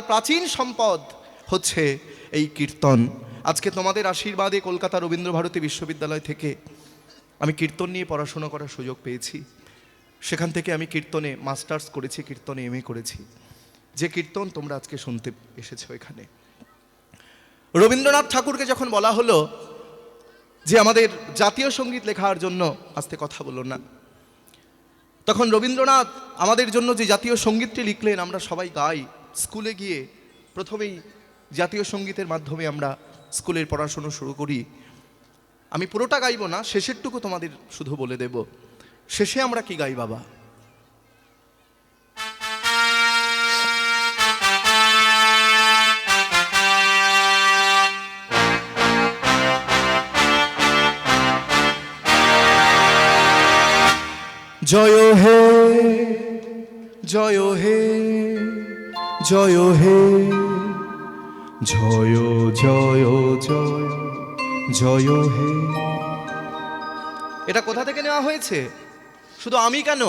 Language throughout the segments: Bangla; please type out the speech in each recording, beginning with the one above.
প্রাচীন সম্পদ হচ্ছে এই কীর্তন। আজকে তোমাদের আশীর্বাদে কলকাতা রবীন্দ্রভারতী বিশ্ববিদ্যালয় থেকে আমি কীর্তন নিয়ে পড়াশোনা করার সুযোগ পেয়েছি। সেখান থেকে আমি কীর্তনে মাস্টার্স করেছি, কীর্তনে এমএ করেছি। যে কীর্তন তোমরা আজকে শুনতে এসেছো এখানে, রবীন্দ্রনাথ ঠাকুরকে যখন বলা হলো যে আমাদের জাতীয় সঙ্গীত লেখার জন্য, আস্তে কথা বলো না, তখন রবীন্দ্রনাথ আমাদের জন্য যে জাতীয় সঙ্গীতটি লিখলেন আমরা সবাই গাই। স্কুলে গিয়ে প্রথমেই জাতীয় সঙ্গীতের মাধ্যমে আমরা স্কুলের পড়াশুনো শুরু করি। আমি পুরোটা গাইব না, শেষেরটুকু তোমাদের শুধু বলে দেব। শেষে আমরা কি গাই বাবা? জয় হে জয় হে জয় হে জয় জয় জয় জয় হে। এটা কোথা থেকে নেওয়া হয়েছে? শুধু আমি কেন,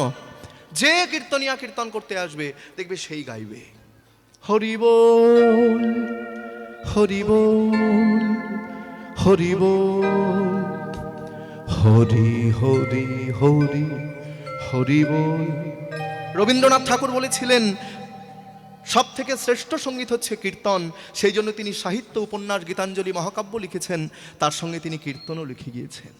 যে কীর্তনিয়া কীর্তন করতে আসবে দেখবে সেই গাইবে হরি বল হরি বল হরি বল হরি হরি হরি হরি বল। রবীন্দ্রনাথ ঠাকুর বলেছিলেন সব থেকে শ্রেষ্ঠ সঙ্গীত হচ্ছে কীর্তন। সেই জন্য তিনি সাহিত্য, উপন্যাস, গীতাঞ্জলি, মহাকাব্য লিখেছেন, তার সঙ্গে তিনি কীর্তনও লিখে গিয়েছেন।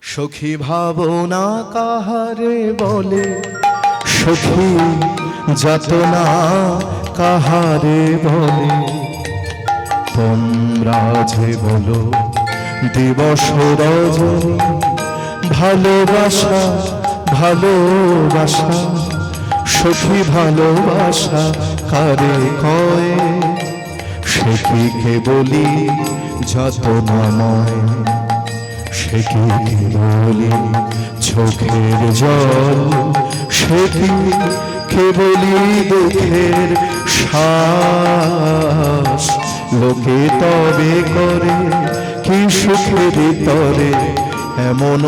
সখী ভাবনা কাহারে বলে, সখী যাতনা কাহারে বলে, তোমরা যে বলো দিবস রজনী, ভালোবাসা ভালোবাসা সখী ভালোবাসা কারে কয়, সে কি কেবলি যাতনাময়, সে কি কেবলি চোখের জল, সে কি কেবলি দুঃখের শ্বাস, লোকে তবে করে কি সুখের তরে এমন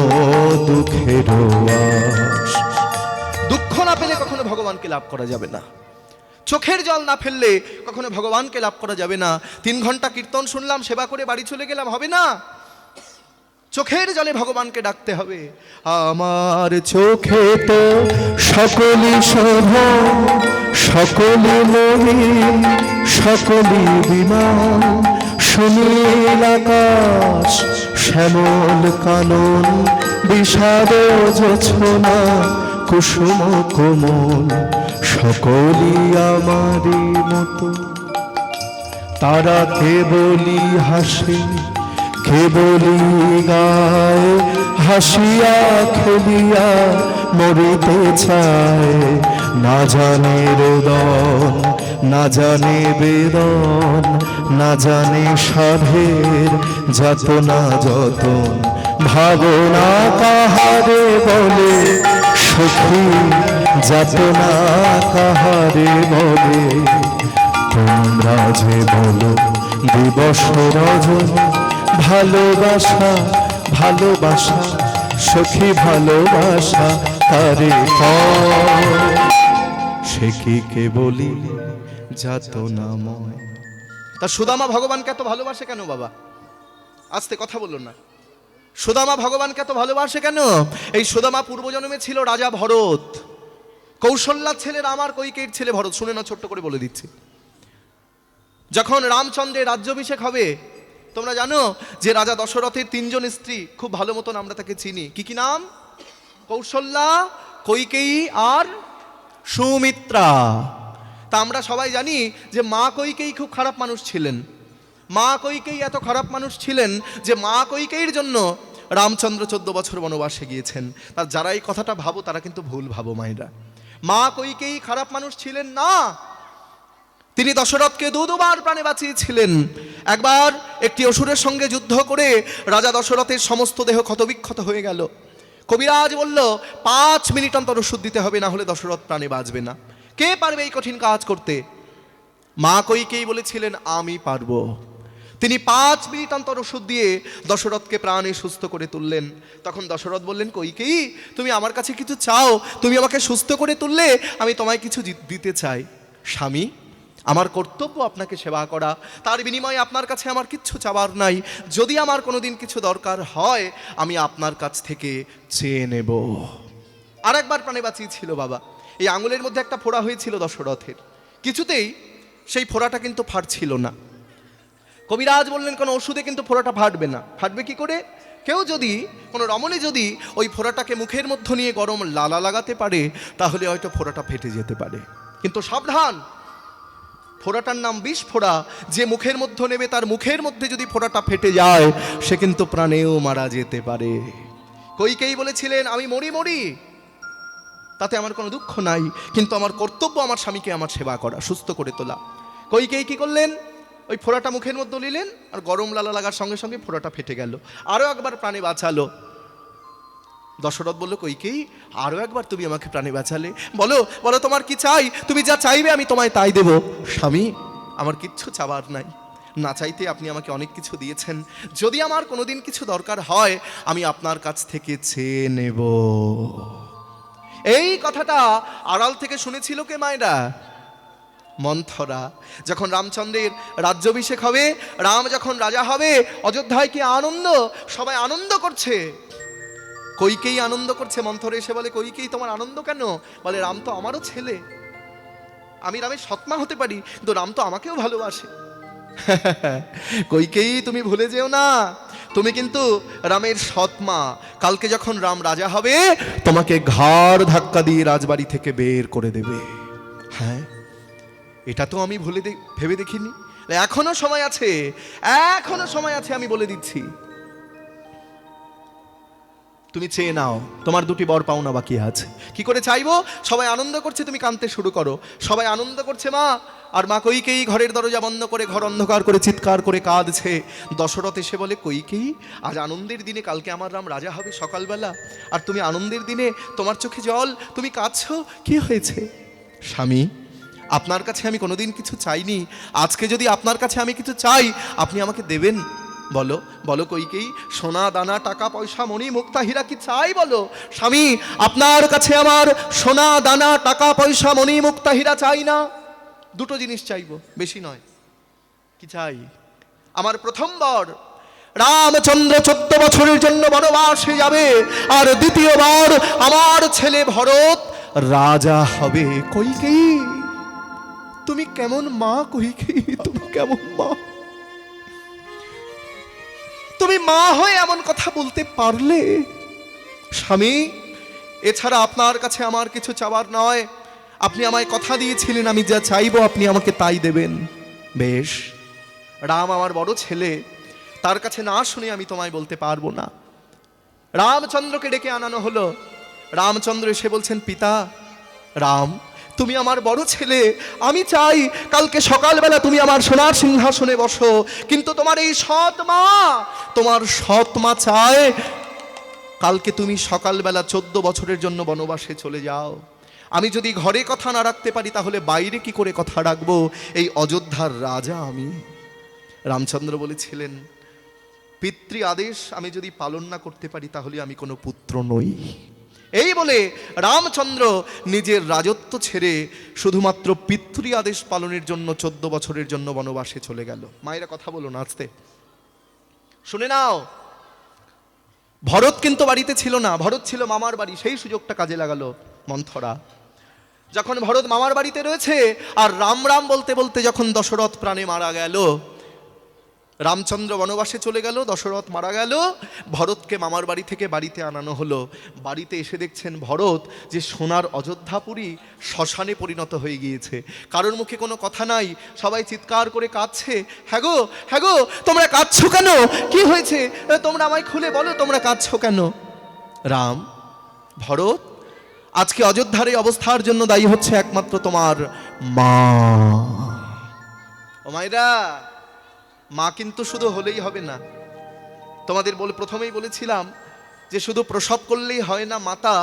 দুঃখের আশ। দুঃখ না পেলে কখনো ভগবানকে লাভ করা যাবে না, চোখের জল না ফেললে কখনো ভগবানকে লাভ করা যাবে না। 3 ঘন্টা কীর্তন শুনলাম, সেবা করে বাড়ি চলে গেলাম, হবে না। চোখের জলে ভগবানকে ডাকতে হবে। আমার চোখে তো সকলি শোভা, সকলি মহিম, সকলি বিমান, সুনীল আকাশ, শ্যামল কানন, বিষাদ জোছনা, কুসুম কোমল, সকলি আমারই মতো। তারা কেবলি হাসে, কেবলি গায়, হাসিয়া খেলিয়া মরিতে চায়, না জানে রোদন, না জানে বেদন, না জানে সাধের যাতনা যতন। ভাবনা কাহারে বলে, সখী যাতনা কাহারে বলে, তোমরা যে বলো দিবস রজনী, ভালোবাসা ভালোবাসা সখী ভালোবাসা কারে কয়, সে কি কেবলি যাতনাময়। তা সুদামা ভগবানকে এত ভালোবাসে কেন বাবা? আস্তে কথা বলুন না। সুদামা ভগবানকে এত ভালোবাসে কেন? এই সুদামা পূর্বজন্মে ছিল রাজা ভরত, কৌশল্যার ছেলে রাম আর কৈকেয়ীর ছেলে ভরত। শুনে না, ছোট্ট করে বলে দিচ্ছি। যখন রামচন্দ্রের রাজ্যাভিষেক হবে, তোমরা জানো যে রাজা দশরথের 3 জন স্ত্রী, খুব ভালো মতন আমরা তাকে চিনি। কি কি নাম? কৌশল্যা, কৈকেয়ী আর সুমিত্রা। তা আমরা সবাই জানি যে মা কৈকেয়ী খুব খারাপ মানুষ ছিলেন। মা কৈকেয়ী এত খারাপ মানুষ ছিলেন যে মা কৈকেয়ীর জন্য রামচন্দ্র 14 বছর বনবাসে গিয়েছেন। তার যারা এই কথাটা ভাবো তারা কিন্তু ভুল ভাবো মায়েরা। মা কৈকেয়ী খারাপ মানুষ ছিলেন না। তিনি দশরথকে 2 বার প্রাণে বাঁচিয়েছিলেন। একবার একটি অসুরের সঙ্গে যুদ্ধ করে রাজা দশরথের সমস্ত দেহ ক্ষতবিক্ষত হয়ে গেল। কবিরাজ বলল 5 মিনিট অন্তর ওষুধ দিতে হবে, না হলে দশরথ প্রাণে বাঁচবে না। কে পারবে এই কঠিন কাজ করতে? মা কৈকেয়ী বলেছিলেন আমি পারবো। তিনি 5 মিনিট অন্তর ওষুধ দিয়ে দশরথকে প্রাণে সুস্থ করে তুললেন। তখন দশরথ বললেন, কৈকেয়ী তুমি আমার কাছে কিছু চাও, তুমি আমাকে সুস্থ করে তুললে, আমি তোমায় কিছু দিতে চাই। স্বামী, আমার কর্তব্য আপনাকে সেবা করা, তার বিনিময়ে আপনার কাছে আমার কিচ্ছু চাওয়ার নাই। যদি আমার কোনোদিন কিছু দরকার হয় আমি আপনার কাছ থেকে চেয়ে নেব। আর একবার প্রাণে বাঁচিয়েছিল বাবা। এই আঙুলের মধ্যে একটা ফোড়া হয়েছিল দশরথের, কিছুতেই সেই ফোড়াটা কিন্তু ফাটছিল না। কবিরাজ বললেন কোনো ওষুধে কিন্তু ফোড়াটা ফাটবে না। ফাটবে কি করে? কেউ যদি, কোনো রমণী যদি ওই ফোড়াটাকে মুখের মধ্যে নিয়ে গরম লালা লাগাতে পারে তাহলে হয়তো ফোড়াটা ফেটে যেতে পারে। কিন্তু সাবধান, ফোড়াটার নাম বিষ ফোড়া। যে মুখের মধ্যে নেবে তার মুখের মধ্যে যদি ফোড়াটা ফেটে যায় সে কিন্তু প্রাণেও মারা যেতে পারে। কইকেয়ী বলেছিলেন আমি মরি মরি, তাতে আমার কোনো দুঃখ নাই, কিন্তু আমার কর্তব্য আমার স্বামীকে আমার সেবা করা, সুস্থ করে তোলা। কইকেয়ী কি করলেন? ওই ফোড়াটা মুখের মধ্যে নিলেন আর গরম লালা লাগার সঙ্গে সঙ্গে ফোড়াটা ফেটে গেল। আরও একবার প্রাণে বাঁচালো। দশরথ বলল কইকেয়ী আরও একবার তুমি আমাকে প্রাণে বাঁচালে, বলো বলো তোমার কি চাই? তুমি যা চাইবে আমি তোমায় তাই দেব। স্বামী আমার কিচ্ছু চাওয়ার নাই, না চাইতে আপনি আমাকে অনেক কিছু দিয়েছেন। যদি আমার কোনোদিন কিছু দরকার হয় আমি আপনার কাছ থেকে চেয়ে নেব। এই কথাটা আড়াল থেকে শুনেছিল কে মায়েরা? মন্থরা। যখন রামচন্দ্রের রাজ্যাভিষেক হবে, রাম যখন রাজা হবে, অযোধ্যায় কি আনন্দ, সবাই আনন্দ করছে। কইকেয়ী আনন্দ করছে। মন্থরা এসে বলে কইকেয়ী তোমার আনন্দ কেন? বলে রাম তো আমারও ছেলে, আমি রামের সৎমা হতে পারি, কিন্তু রাম তো আমাকেও ভালোবাসে। কইকেয়ী তুমি ভুলে যেও না, তুমি কিন্তু রামের সৎমা। কালকে যখন রাম রাজা হবে তোমাকে ঘাড় ধাক্কা দিয়ে রাজবাড়ি থেকে বের করে দেবে। হ্যাঁ, এটা তো আমি ভেবে দেখিনি। এখনো সময় আছে, এখনো সময় আছে, আমি বলে দিচ্ছি। তুমি চেয়ে নাও, তোমার দুটি বর পাওনা বাকি আছে। কি করে চাইবো? সবাই আনন্দ করছে, তুমি কাঁদতে শুরু করো। সবাই আনন্দ করছে মা, আর মা কইকেয়ী ঘরের দরজা বন্ধ করে ঘর অন্ধকার করে চিৎকার করে কাঁদছে। দশরথ এসে বলে কইকেয়ী আজ আনন্দের দিনে, কালকে আমার রাম রাজা হবে সকালবেলা, আর তুমি আনন্দের দিনে তোমার চোখে জল, তুমি কাঁদছো, কি হয়েছে? স্বামী আপনার কাছে আমি কোনোদিন কিছু চাইনি, আজকে যদি আপনার কাছে আমি কিছু চাই আপনি আমাকে দেবেন? বলো বলো কইকেয়ী, সোনা দানা টাকা পয়সা মণি মুক্তা হীরা কি চাই বলো? স্বামী আপনার কাছে আমার সোনা দানা টাকা পয়সা মণি মুক্তা হীরা চাই না, দুটো জিনিস চাইবো, বেশি নয়। কি চাই? আমার প্রথম বর রামচন্দ্র 14 বছরের জন্য বনবাসে যাবে, আর দ্বিতীয়বার আমার ছেলে ভরত রাজা হবে। কইকেয়ী তুমি কেমন মা? কইকেয়ী তুমি কেমন মা? তুমি মা হয়ে এমন কথা বলতে পারলে? স্বামী এছাড়া আপনার কাছে আমার কিছু চাওয়ার নয়, আপনি আমায় কথা দিয়েছিলেন আমি যা চাইবো আপনি আমাকে তাই দেবেন। বেশ, রাম আমার বড় ছেলে, তার কাছে না শুনে আমি তোমায় বলতে পারবো না। রামচন্দ্রকে ডেকে আনানো হলো। রামচন্দ্র এসে বলছেন পিতা রাম, তুমি আমার বড় ছেলে, আমি চাই কালকে সকালবেলা তুমি আমার সোনার সিংহাসনে বসো, কিন্তু তোমার এই সৎ মা, তোমার সৎ মা চায় কালকে তুমি সকালবেলা 14 বছরের জন্য বনবাসে চলে যাও। আমি যদি ঘরে কথা না রাখতে পারি তাহলে বাইরে কি করে কথা রাখবো? এই অযোধ্যার রাজা আমি। রামচন্দ্র বলেছিলেন পিতৃ আদেশ আমি যদি পালন না করতে পারি তাহলে আমি কোনো পুত্র নই। এই বলে রামচন্দ্র নিজের রাজত্ব ছেড়ে শুধুমাত্র পিতৃ আদেশ পালনের জন্য 14 বছরের জন্য বনবাসে চলে গেল। মায়েরা কথা বলো না, আস্তে শুনে নাও। ভরত কিন্তু বাড়িতে ছিল না, ভরত ছিল মামার বাড়ি। সেই সুযোগটা কাজে লাগালো মন্থরা। যখন ভরত মামার বাড়িতে রয়েছে আর রাম রাম বলতে বলতে যখন দশরথ প্রাণে মারা গেল, রামচন্দ্র বনবাসে চলে গেল, দশরথ মারা গেল, ভরতকে মামার বাড়ি থেকে বাড়িতে আনানো হলো। বাড়িতে এসে দেখছেন ভরত যে সোনার অযোধ্যাপুরী শ্মশানে পরিণত হয়ে গিয়েছে। কারোর মুখে কোনো কথা নাই, সবাই চিৎকার করে কাঁদছে। হ্যাঁ গো তোমরা কাঁদছো কেন? কি হয়েছে? তোমরা আমায় খুলে বলো তোমরা কাঁদছো কেন? রাম, ভরত, আজকে অযোধ্যার এই অবস্থার জন্য দায়ী হচ্ছে একমাত্র তোমার মা। ও মায়েরা, মা কিন্তু শুধু হলেই হবে না। তোমাদের প্রথমেই বলেছিলাম যে শুধু প্রসব করলেই হয় না মাতা,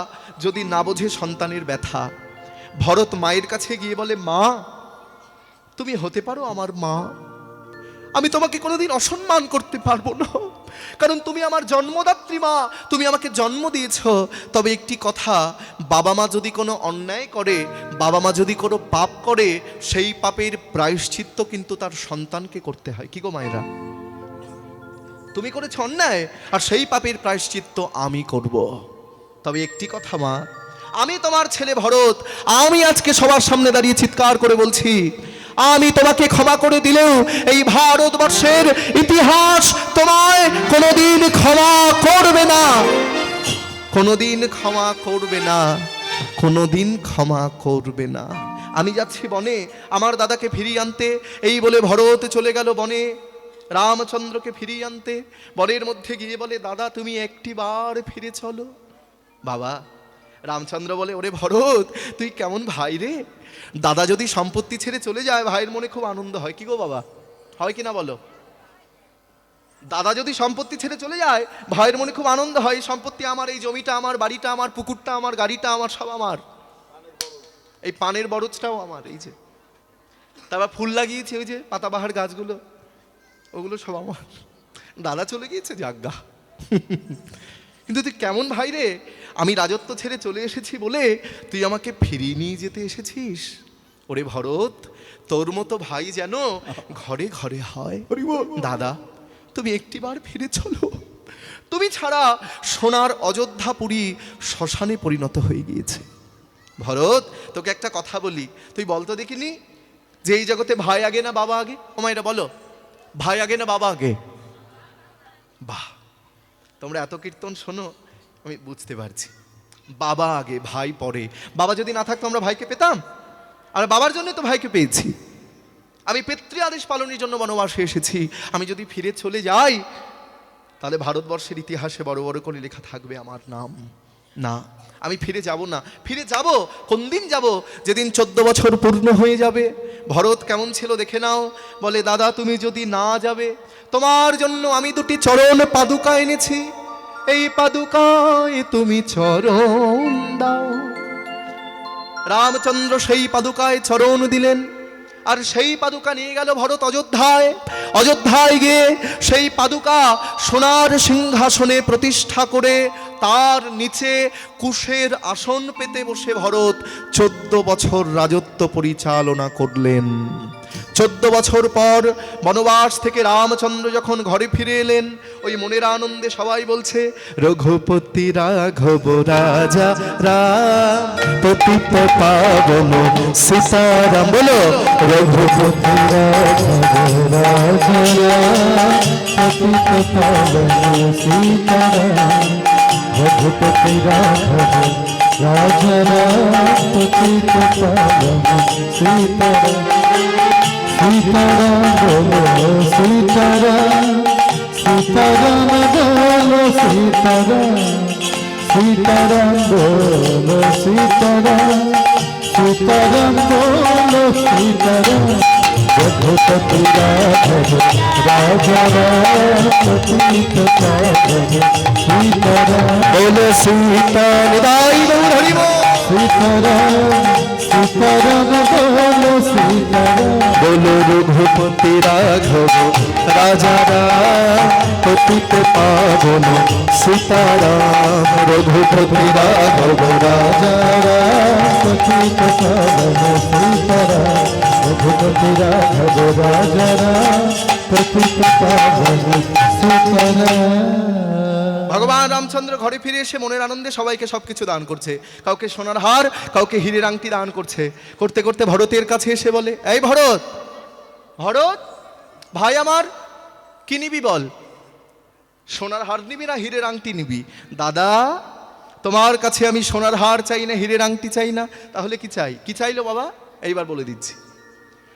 যদি না বোঝে সন্তানের ব্যথা। ভরত মায়ের কাছে গিয়ে বলে মা তুমি হতে পারো আমার মা, আমি তোমাকে কোনোদিন অসম্মান করতে পারবো না, কারণ তুমি আমার জন্মদাত্রী মা, তুমি আমাকে জন্ম দিয়েছ। তবে একটি কথা, বাবা মা যদি কোনো অন্যায় করে, বাবা মা যদি কোনো পাপ করে, সেই পাপের প্রায়শ্চিত্ত কিন্তু তার সন্তানকে করতে হয়। কি গো মায়েরা, তুমি করেছ অন্যায়, আর সেই পাপের প্রায়শ্চিত্ত আমি করব। তবে একটি কথা মা, আমি তোমার ছেলে ভরত, আমি আজকে সবার সামনে দাঁড়িয়ে চিৎকার করে বলছি, আমি তোমাকে ক্ষমা করে দিলেও এই ভারতবর্ষের ইতিহাস তোমায় কোনোদিন ক্ষমা করবে না, কোনোদিন ক্ষমা করবে না, কোনোদিন ক্ষমা করবে না। আমি যাচ্ছি বনে আমার দাদাকে ফিরিয়ে আনতে। এই বলে ভরত চলে গেল বনে রামচন্দ্রকে ফিরিয়ে আনতে। বনের মধ্যে গিয়ে বলে, দাদা তুমি একটিবার ফিরে চলো। বাবা রামচন্দ্র বলে, ওরে ভরত তুই কেমন ভাই রে, দাদা যদি সম্পত্তি ছেড়ে চলে যায় ভাইয়ের মনে খুব আনন্দ হয়। কি গো বাবা, হয় কিনা বলো? দাদা যদি সম্পত্তি ছেড়ে চলে যায় ভাইয়ের মনে খুব আনন্দ হয়। সম্পত্তি আমার, এই জমিটা আমার, বাড়িটা আমার, পুকুরটা আমার, গাড়িটা আমার, সব আমার, এই পানের বরজটাও আমার, এই যে তারপর ফুল লাগিয়েছে ওই যে পাতাবাহার গাছগুলো, ওগুলো সব আমার। দাদা চলে গিয়েছে যাজ্ঞা। কিন্তু তুই কেমন ভাই রে, আমি রাজত্ব ছেড়ে চলে এসেছি বলে তুই আমাকে ফিরিয়ে নিয়ে যেতে এসেছিস। ওরে ভরত, তোর মতো ভাই যেন ঘরে ঘরে হয়। দাদা তুমি একটিবার ফিরে চলো, তুমি ছাড়া সোনার অযোধ্যাপুরী শ্মশানে পরিণত হয়ে গিয়েছে। ভরত তোকে একটা কথা বলি, তুই বলতো দেখিনি যে এই জগতে ভাই আগে না বাবা আগে? ও মায়েরা বলো, ভাই আগে না বাবা আগে? বাহ, তোমরা এত কীর্তন শোনো, আমি বুঝতে পারছি। বাবা আগে, ভাই পরে। বাবা যদি না থাকতো আমরা ভাইকে পেতাম? আর বাবার জন্য তো ভাইকে পেয়েছি। আমি পিতৃ আদেশ পালনের জন্য বনবাসে এসেছি। আমি যদি ফিরে চলে যাই তাহলে ভারতবর্ষের ইতিহাসে বড় বড় করে লেখা থাকবে আমার নাম। না, আমি ফিরে যাব না। ফিরে যাব কোন দিন যাব? যেদিন 14 বছর পূর্ণ হয়ে যাবে। ভরত কেমন ছিল দেখে নাও। বলে, দাদা তুমি যদি না যাবে, তোমার জন্য আমি 2টি চরণ পাদুকা এনেছি, এই পাদুকায় তুমি চরণ দাও। রামচন্দ্র সেই পাদুকায় চরণ দিলেন, আর সেই পাদুকা নিয়ে গেল ভরত অযোধ্যায়। অযোধ্যায় গিয়ে সেই পাদুকা সোনার সিংহাসনে প্রতিষ্ঠা করে তার নিচে কুশের আসন পেতে বসে ভরত 14 বছর রাজত্ব পরিচালনা করলেন। 14 বছর পর বনবাস থেকে রামচন্দ্র যখন ঘরে ফিরে এলেন, ওই মনের আনন্দে সবাই বলছে, রঘুপতি রাঘব রাজা রাম পতিত পাবন সীতারাম। বলো, রঘুপতি রাঘব রাজা পতিত পাবন সীতারাম। রঘুপতি রাঘব রাজা পতিত পাবন সীতারাম। সীতারাম বলো সীতারাম, সীতারাম বলো সীতারাম, সীতারাম বলো সীতারাম, সীতারাম বলো সীতারাম। রঘুপতি রাঘব রাজা পতিত পাবন সীতারাম। বলো সীতারাম, সীতারাম সীতারাম বলো সীতারাম। বলো রঘুপতি রাঘব রাজা পতিত পাবন সীতারাম। রঘুপতি রাঘব রাজা পতিত পাবন সীতারাম। রঘুপতি রাঘব রাজা পতিত পাবন সীতারাম। ভগবান রামচন্দ্র ঘরে ফিরে এসে মনের আনন্দে সবাইকে সবকিছু দান করছে। কাউকে সোনার হার, কাউকে হীরের আংটি দান করছে। করতে করতে ভরতের কাছে এসে বলে, এই ভরত, ভরত ভাই আমার, কি নিবি বল? সোনার হার নিবি না হীরের আংটি নিবি? দাদা তোমার কাছে আমি সোনার হার চাই না, হীরের আংটি চাই না, তাহলে কি চাই? কি চাইলো বাবা? এইবার বলে দিচ্ছি।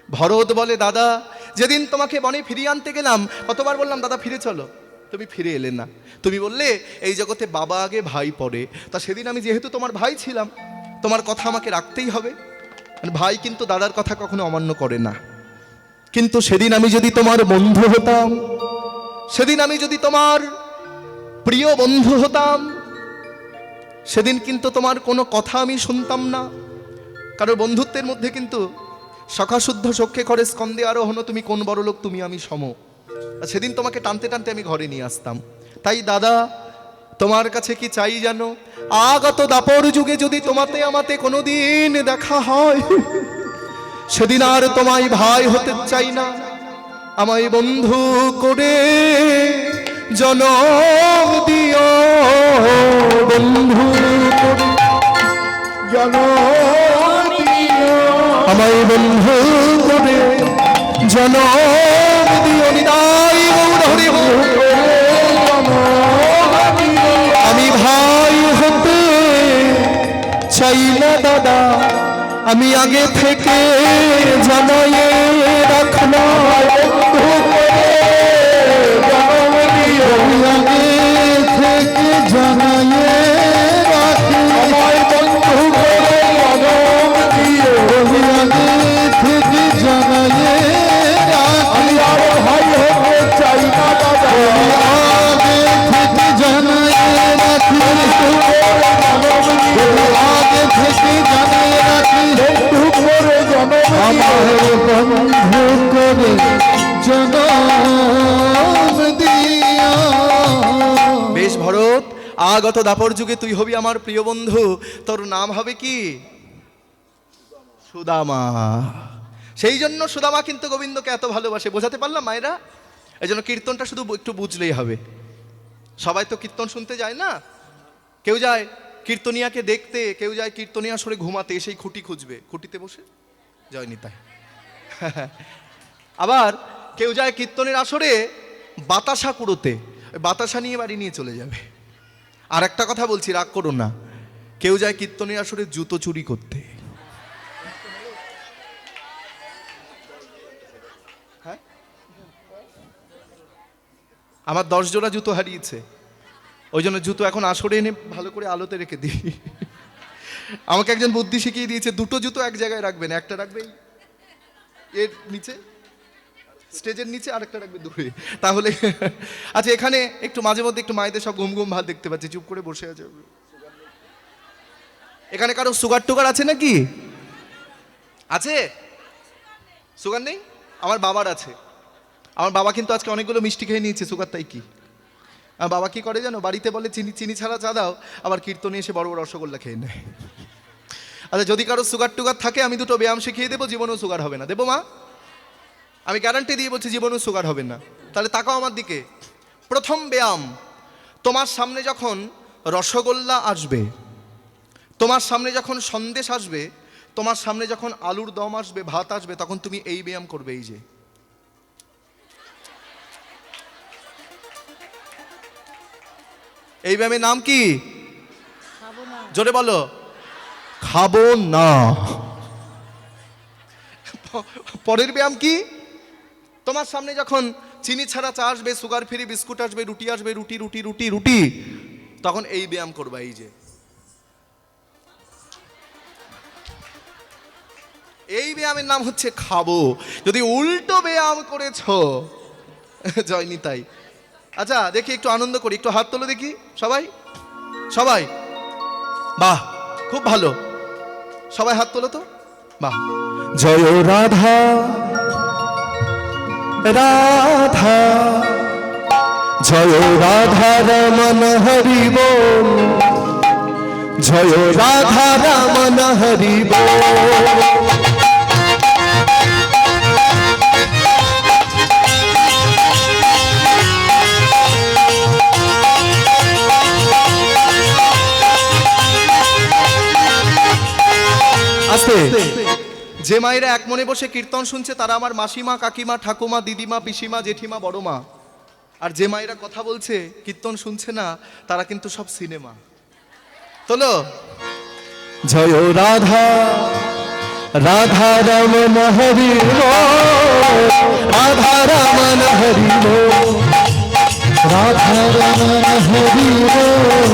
ভরত বলে, দাদা যেদিন তোমাকে বনে ফিরিয়ে আনতে গেলাম, কতবার বললাম দাদা ফিরে চলো, তুমি ফিরে এলে না। তুমি বললে এই জগতে বাবা আগে ভাই পরে। তা সেদিন আমি যেহেতু তোমার ভাই ছিলাম, তোমার কথা আমাকে রাখতেই হবে। ভাই কিন্তু দাদার কথা কখনো অমান্য করে না। কিন্তু সেদিন আমি যদি তোমার বন্ধু হতাম, সেদিন আমি যদি তোমার প্রিয় বন্ধু হতাম, সেদিন কিন্তু তোমার কোনো কথা আমি শুনতাম না। কারণ বন্ধুত্বের মধ্যে কিন্তু সখা শুদ্ধ সখ্যে করে স্কন্দে আরোহণ, তুমি কোন বড় লোক তুমি আমি সম। আর সেদিন তোমাকে টানতে টানতে আমি ঘরে নিয়ে আসতাম। তাই দাদা, তোমার কাছে কি চাই জানো? আগত দাপর যুগে যদি তোমাতে আমাতে কোনোদিন দেখা হয়, সেদিন আর তোমায় ভাই হতে চাই না, আমায় বন্ধু করে জনম দিও, বন্ধু করে জনম দিও, আমায় বন্ধু করে জনম দিও। নিতাই গৌর হরি বল। আমি ভাই হতে চাই না দাদা, আমি আগে থেকে জানাই রাখলাম, আগে থেকে জানাই রাখি, আমায় বন্ধু করে জনম দিও, আগে থেকে জানাই রাখি, আর ভাই হতে চাই না দাদা, আগে থেকে জানাই রাখি, আগে থেকে জানাই রাখি, বন্ধু করে জনম, আমার বন্ধু করে জনম দিয়া। বেশ ভরত, আগত দাপর যুগে তুই হবি আমার প্রিয় বন্ধু। তোর নাম হবে কি? সুদামা। সেই জন্য সুদামা কিন্তু গোবিন্দকে এত ভালোবাসে। বোঝাতে পারলাম মায়েরা? এই জন্য কীর্তনটা শুধু একটু বুঝলেই হবে। সবাই তো কীর্তন শুনতে যায় না, কেউ যায় কীর্তনিয়াকে দেখতে, কেউ যায় কীর্তনিয়া সরে ঘুমাতে, সেই খুঁটি খুঁজবে, খুঁটিতে বসে জয় নিতাই। আবার কেউ যায় কীর্তনের আসরে বাতাসা কুড়োতে, বাতাসা নিয়ে বাড়ি নিয়ে চলে যাবে। আর একটা কথা বলছি, রাগ করো না, কেউ যায় কীর্তনের আসরে জুতো চুরি করতে। হ্যাঁ, আমার 10 জোড়া জুতো হারিয়েছে, ওই জন্য জুতো এখন আসরে এনে ভালো করে আলোতে রেখে দিই। আমাকে একজন বুদ্ধি শিখিয়ে দিয়েছে, দুটো জুতো এক জায়গায় রাখবেন, একটা রাখবে এর নিচে, স্টেজের নিচে, আরেকটা রাখবে দূরে, তাহলে। আচ্ছা, এখানে একটু মাঝে মধ্যে একটু মায়েদের সব ঘুম ঘুম ভাব দেখতে পাচ্ছি, চুপ করে বসে আছে। এখানে কারো সুগার টুগার আছে নাকি? আছে? সুগার নেই? আমার বাবার আছে। আমার বাবা কিন্তু আজকে অনেকগুলো মিষ্টি খেয়ে নিয়েছে, সুগার তাই কি? আর বাবা কি করে জানো? বাড়িতে বলে চিনি চিনি ছাড়া চা দাও, আবার কীর্তনে এসে বড় বড় রসগোল্লা খেয়ে নেয়। আচ্ছা, যদি কারো সুগার টুগার থাকে, আমি দুটো ব্যায়াম শিখিয়ে দেবো, জীবনেও সুগার হবে না। দেবো মা? আমি গ্যারান্টি দিয়ে বলছি, জীবনেও সুগার হবে না। তাহলে তাকাও আমার দিকে। প্রথম ব্যায়াম, তোমার সামনে যখন রসগোল্লা আসবে, তোমার সামনে যখন সন্দেশ আসবে, তোমার সামনে যখন আলুর দম আসবে, ভাত আসবে, তখন তুমি এই ব্যায়াম করবে। এই যে এই ব্যায়ামের নাম কি? জোরে বলো। খাবো না। পরের ব্যায়াম কি? তোমার সামনে যখন চিনি ছাড়া চা আসবে, সুগার ফ্রি বিস্কুট আসবে, রুটি আসবে, রুটি রুটি রুটি রুটি, তখন এই ব্যায়াম করবা। এই যে এই ব্যায়ামের নাম হচ্ছে খাবো। যদি উল্টো ব্যায়াম করেছো, জয় নিতাই। আচ্ছা, দেখি একটু আনন্দ করি, একটু হাত তোলো দেখি সবাই, সবাই। বাহ, খুব ভালো, সবাই হাত তোলো তো। বাহ। জয় রাধা রাধা, জয় রাধা রমন হরি বল, জয় রাধা রমন হরি বল। যে মায়েরা এক মনে বসে কীর্তন শুনছে, তারা আমার মাসিমা, কাকিমা, ঠাকুমা, দিদিমা, পিসিমা, জেঠিমা, বড় মা। আর যে মায়েরা কথা বলছে, কীর্তন শুনছে না, তারা কিন্তু সব সিনেমা। তোলো। জয় রাধা রাধা রমন হরি বল, রাধা রমন হরি বল, রাধা রমন হরি বল,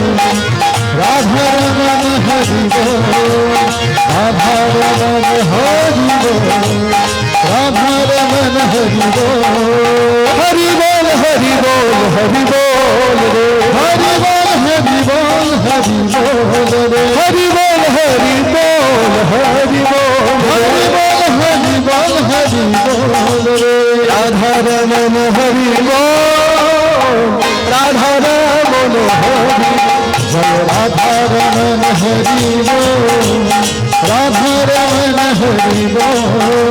রাধা রমন হরি বল, রাধা রমন হরি বল, রাধা রমন হরি বল। হরি বল হরি বল হরি বল রে, হরি বল হরি বল হরি বল রে, হরি বল হরি বল হরি বল, হরি বল হরি বল হরি বল রে। রাধা রমন হরি রাধা রমন হরি জয় রাধা রমন হরি राधा रमन हरि बोल।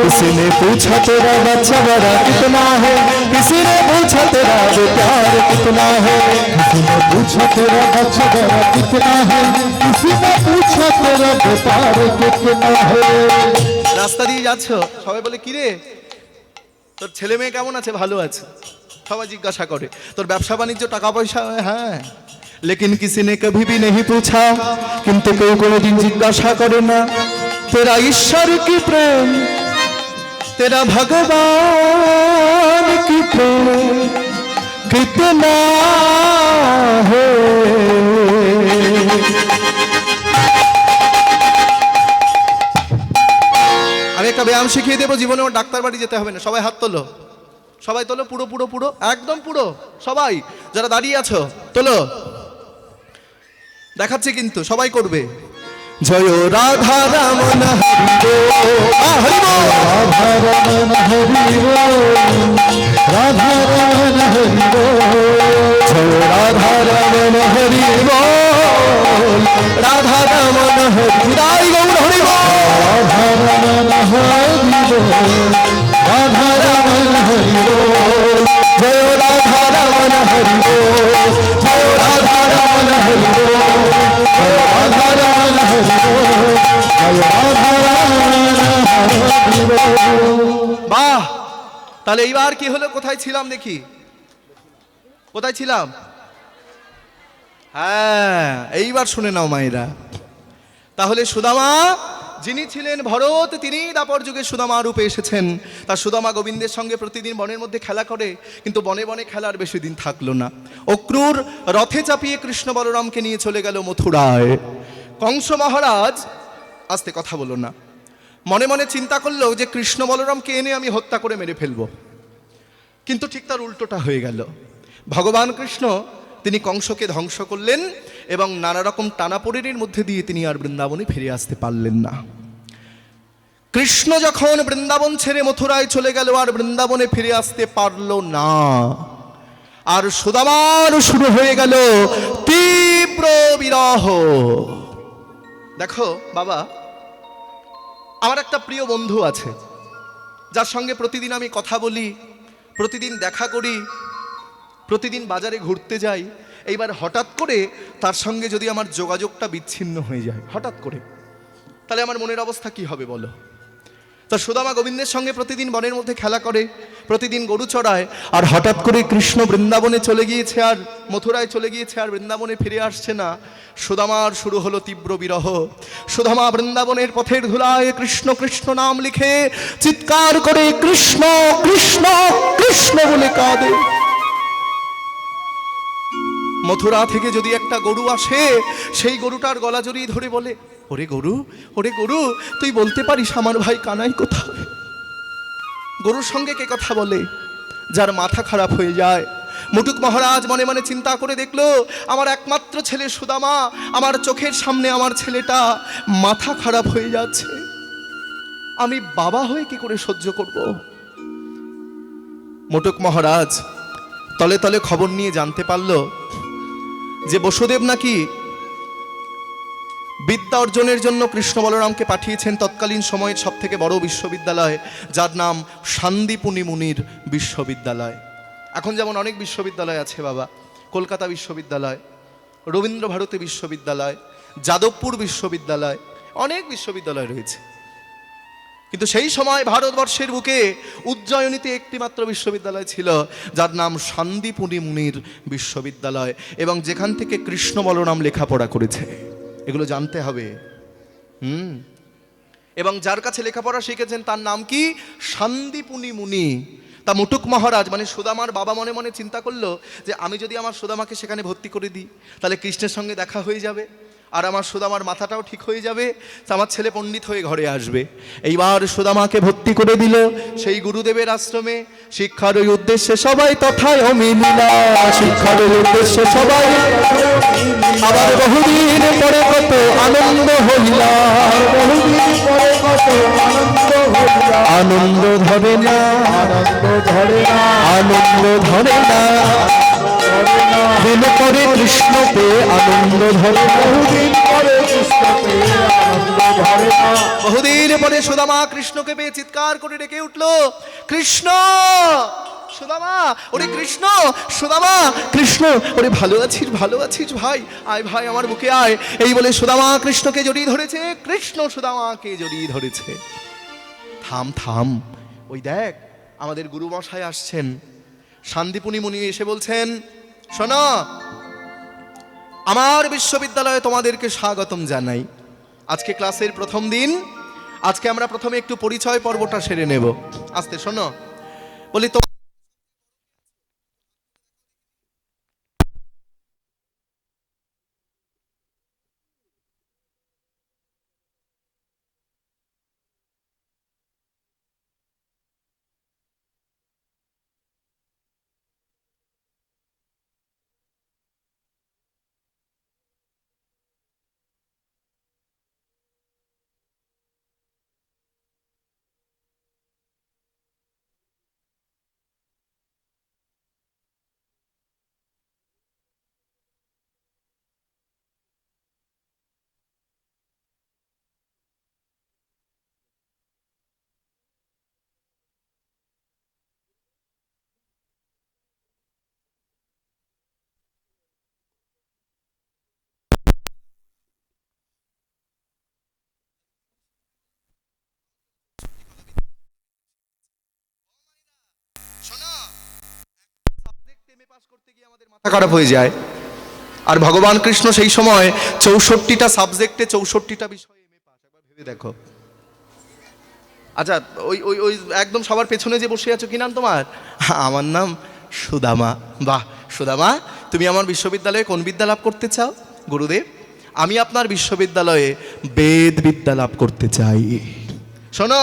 किसी ने पूछा तेरा बच्चा बड़ा कितना है, किसी ने पूछा तेरा प्यार कितना है, किसी ने पूछा तेरा बच्चा बड़ा कितना है, किसी ने पूछा तेरा व्यापार कितना है। রাস্তা দিয়ে যাচ্ছ, সবাই বলে কি রে তোর ছেলে মেয়ে কেমন আছে? ভালো আছে। সবাই জিজ্ঞাসা করে তোর ব্যবসা বাণিজ্য টাকা পয়সা? হ্যাঁ। लेकिन किसी ने कभी भी नहीं पूछा, किंतु कोई कोनोदिन जिज्ञासा करे ना तेरा ईश्वर की प्रेम, तेरा भगवान की प्रेम कितना है। আমি একটা ব্যায়াম শিখিয়ে দেবো, জীবনে ওর ডাক্তার বাড়ি যেতে হবে না। সবাই হাত তোলো, সবাই তোলো, পুরো পুরো পুরো একদম পুরো সবাই যারা দাঁড়িয়ে আছো তোলো। দেখাচ্ছে কিন্তু সবাই করবে। জয় রাধা রমন হরি বল, राधा रमन हरि राधा रमन हरि জয় রাধা রমন হরি বল, রাধা রমন হরি রাই গৌর হরি বল, राधा रमन हरि राधा रमन हरि জয় রাধা রমন হরি বল, জয় রাধা রমন হরি বল, राधा रमन हरि राधा रमन हरि। বাহ। তাহলে এইবার কি হলো? কোথায় ছিলাম দেখি, কোথায় ছিলাম? হ্যাঁ, এইবার শুনে নাও মায়েরা। তাহলে সুদামা যিনি ছিলেন ভরত, তিনি দাপর যুগে সুদামা রূপে এসেছেন। তার সুদামা গোবিন্দের সঙ্গে প্রতিদিন বনের মধ্যে খেলা করে, কিন্তু বনে বনে খেলার বেশি দিন থাকলো না। অক্রূর রথে চাপিয়ে কৃষ্ণ বলরামকে নিয়ে চলে গেল মথুরায়। কংস মহারাজ, আস্তে কথা বলো না, মনে মনে চিন্তা করলো যে কৃষ্ণ বলরামকে এনে আমি হত্যা করে মেরে ফেলবো, কিন্তু ঠিক তার উল্টোটা হয়ে গেল। ভগবান কৃষ্ণ তিনি কংসকে ধ্বংস করলেন এবং নানা রকম টানাপোড়েনের মধ্যে দিয়ে তিনি আর বৃন্দাবনে ফিরে আসতে পারলেন না। কৃষ্ণ যখন বৃন্দাবন ছেড়ে মথুরায় চলে গেল আর বৃন্দাবনে ফিরে আসতে পারল না, আর সুদামার শুরু হয়ে গেল তীব্র বিরহ। দেখো বাবা, আমার একটা প্রিয় বন্ধু আছে যার সঙ্গে প্রতিদিন আমি কথা বলি, প্রতিদিন দেখা করি, প্রতিদিন বাজারে ঘুরতে যাই। এইবার হঠাৎ করে তার সঙ্গে যদি আমার যোগাযোগটা বিচ্ছিন্ন হয়ে যায় হঠাৎ করে, তাহলে আমার মনের অবস্থা কি হবে বলো? তা সুদামা গোবিন্দের সঙ্গে প্রতিদিন বনের মধ্যে খেলা করে, প্রতিদিন গরু চড়ায়, আর হঠাৎ করে কৃষ্ণ বৃন্দাবনে চলে গিয়েছে আর মথুরায় চলে গিয়েছে আর বৃন্দাবনে ফিরে আসছে না। সুদামার শুরু হলো তীব্র বিরহ। সুদামা বৃন্দাবনের পথের ধুলায় কৃষ্ণ কৃষ্ণ নাম লিখে চিৎকার করে কৃষ্ণ কৃষ্ণ কৃষ্ণ বলে কাঁদে। মথুরা থেকে যদি একটা গরু আসে, সেই গরুটার গলা জড়িয়ে ধরে বলে, ওরে গরু, ওরে গরু, তুই বলতে পারিস আমার ভাই কানাই কোথায়? গরুর সঙ্গে কে কথা বলে? যার মাথা খারাপ হয়ে যায়। মুটুক মহারাজ মনে মনে চিন্তা করে দেখলো, আমার একমাত্র ছেলে সুদামা, আমার চোখের সামনে আমার ছেলেটা মাথা খারাপ হয়ে যাচ্ছে, আমি বাবা হয়ে কি করে সহ্য করব? মুটুক মহারাজ তলে তলে খবর নিয়ে জানতে পারলো যে বসুদেব নাকি বিদ্যা অর্জনের জন্য কৃষ্ণ বলরামকে পাঠিয়েছেন তৎকালীন সময়ের সব থেকে বড় বিশ্ববিদ্যালয়, যার নাম শান্তিপুনি মুনির বিশ্ববিদ্যালয়। এখন যেমন অনেক বিশ্ববিদ্যালয় আছে বাবা, কলকাতা বিশ্ববিদ্যালয়, রবীন্দ্র ভারতী বিশ্ববিদ্যালয়, যাদবপুর বিশ্ববিদ্যালয়, অনেক বিশ্ববিদ্যালয় রয়েছে, কিন্তু সেই সময় ভারতবর্ষের বুকে উজ্জয়িনীতে একটি মাত্র বিশ্ববিদ্যালয় ছিল, যার নাম শান্তিপুনি মুনির বিশ্ববিদ্যালয়, এবং যেখান থেকে কৃষ্ণ বলরাম লেখাপড়া করেছে। এগুলো জানতে হবে। এবং যার কাছে লেখাপড়া শিখেছেন তার নাম কি? শান্তিপুনি মুনি। তা মুটুক মহারাজ মানে সুদামার বাবা মনে মনে চিন্তা করলো যে আমি যদি আমার সুদামাকে সেখানে ভর্তি করে দিই, তাহলে কৃষ্ণের সঙ্গে দেখা হয়ে যাবে, আর আমার সুদামার মাথাটাও ঠিক হয়ে যাবে, আমার ছেলে পণ্ডিত হয়ে ঘরে আসবে। এইবার সুদামাকে ভর্তি করে দিল সেই গুরুদেবের আশ্রমে। শিক্ষার ওই উদ্দেশ্যে সবাই তথায় মিলিলা, শিক্ষার ওই উদ্দেশ্যে সবাই, আবার বহুদিন পরে কত আনন্দ হইলা, বহুদিন পরে কত আনন্দ হইলা। আনন্দ ধরে না, আনন্দ ধরে না, আনন্দ ধরে না, দিন পরে কৃষ্ণ পেয়ে আনন্দ ধরে না, দিন পরে কৃষ্ণ পেয়ে আনন্দ ধরে না। বহুদিন পরে সুদামা কৃষ্ণকে পেয়ে চিৎকার করে ডেকে উঠলো, কৃষ্ণ! সুদামা, ওরে কৃষ্ণ! সুদামা, কৃষ্ণ! ওরে ভালো আছিস, ভালো আছিস ভাই? আয় ভাই আমার বুকে আয়। এই বলে সুদামা কৃষ্ণকে জড়িয়ে ধরেছে, কৃষ্ণ সুদামাকে জড়িয়ে ধরেছে। থাম থাম, ওই দেখ আমাদের গুরুমশাই আসছেন। শান্তিপুনি মুনি এসে বলছেন, শোনো, আমার বিশ্ববিদ্যালয়ে তোমাদেরকে স্বাগতম জানাই। আজকে ক্লাসের প্রথম দিন, আজকে আমরা প্রথমে একটু পরিচয় পর্বটা সেরে নেব। আস্তে শোনো, বলি তো মাথা খারাপ হয়ে যায়। আর ভগবান কৃষ্ণ সেই সময় 64টা সাবজেক্টে 64টা বিষয়ে এমএ পাস। একবার ভেবে দেখো। আচ্ছা, ওই ওই ওই একদম সবার পেছনে যে বসে আছো, কি নাম তোমার? আমার নাম সুদামা। বাহ সুদামা, তুমি আমার বিশ্ববিদ্যালয়ে কোন বিদ্যা লাভ করতে চাও? গুরুদেব, আমি আপনার বিশ্ববিদ্যালয়ে বেদ বিদ্যা লাভ করতে চাই। শোনো,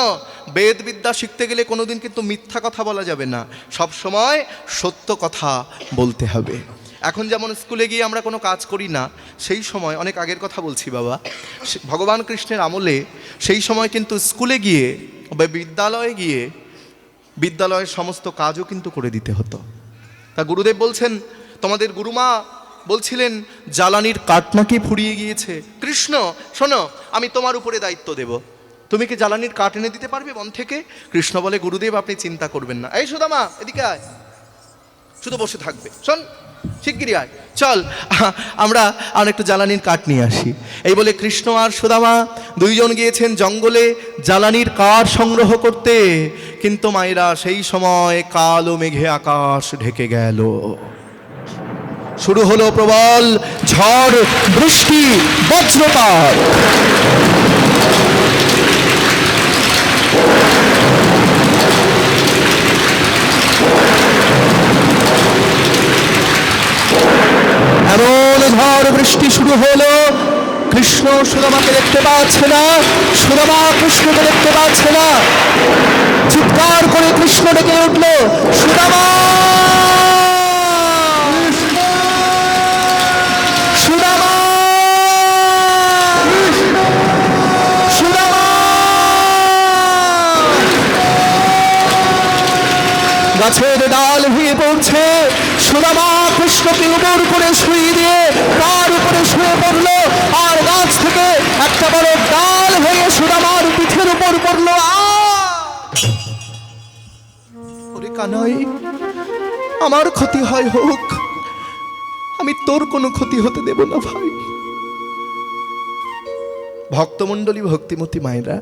বেদ বিদ্যা শিখতে গেলে কোনোদিন কিন্তু মিথ্যা কথা বলা যাবে না, সব সময় সত্য কথা বলতে হবে। এখন যেমন স্কুলে গিয়ে আমরা কোনো কাজ করি না, সেই সময়, অনেক আগের কথা বলছি বাবা, ভগবান কৃষ্ণের আমলে সেই সময় কিন্তু স্কুলে গিয়ে বা বিদ্যালয়ে গিয়ে বিদ্যালয়ের সমস্ত কাজও কিন্তু করে দিতে হতো। তা গুরুদেব বলছেন, তোমাদের গুরুমা বলছিলেন জ্বালানির কাঠ নাকি ফুরিয়ে গিয়েছে। কৃষ্ণ শোনো, আমি তোমার উপরে দায়িত্ব দেব, তুমি কি জ্বালানির কাঠ এনে দিতে পারবে বন থেকে? কৃষ্ণ বলে, গুরুদেব আপনি চিন্তা করবেন না। এই সুদামা, এদিকে আয়, শুধু বসে থাকবে, শোন শিগগিরই আয়, চল আমরা আর একটু জ্বালানির কাঠ নিয়ে আসি। এই বলে কৃষ্ণ আর সুদামা দুইজন গিয়েছেন জঙ্গলে জ্বালানির কাঠ সংগ্রহ করতে। কিন্তু মায়েরা সেই সময় কালো মেঘে আকাশ ঢেকে গেল, শুরু হলো প্রবল ঝড়, বৃষ্টি, বজ্রপাত। এমন ঝড় বৃষ্টি শুরু হলো, কৃষ্ণ সুদামাকে দেখতে পাচ্ছে না, সুদামা কৃষ্ণকে দেখতে পাচ্ছে না। চিৎকার করে কৃষ্ণ ডেকে উঠল, সুদামা! সুদামা! সুদামা! গাছের ডাল ভেঙে পড়ছে, সুদামা কৃষ্ণকে উপর করে শুয়ে দিয়ে তার উপরে শুয়ে পড়লো, আর গাছ থেকে একটা বড় ডাল ভেঙে সুদামার পিঠের উপর পড়লো। ওরে কানাই, আমার ক্ষতি হয় হোক, আমি তোর কোনো ক্ষতি হতে দেব না ভাই। ভক্তমণ্ডলী, ভক্তিমতী মায়েরা,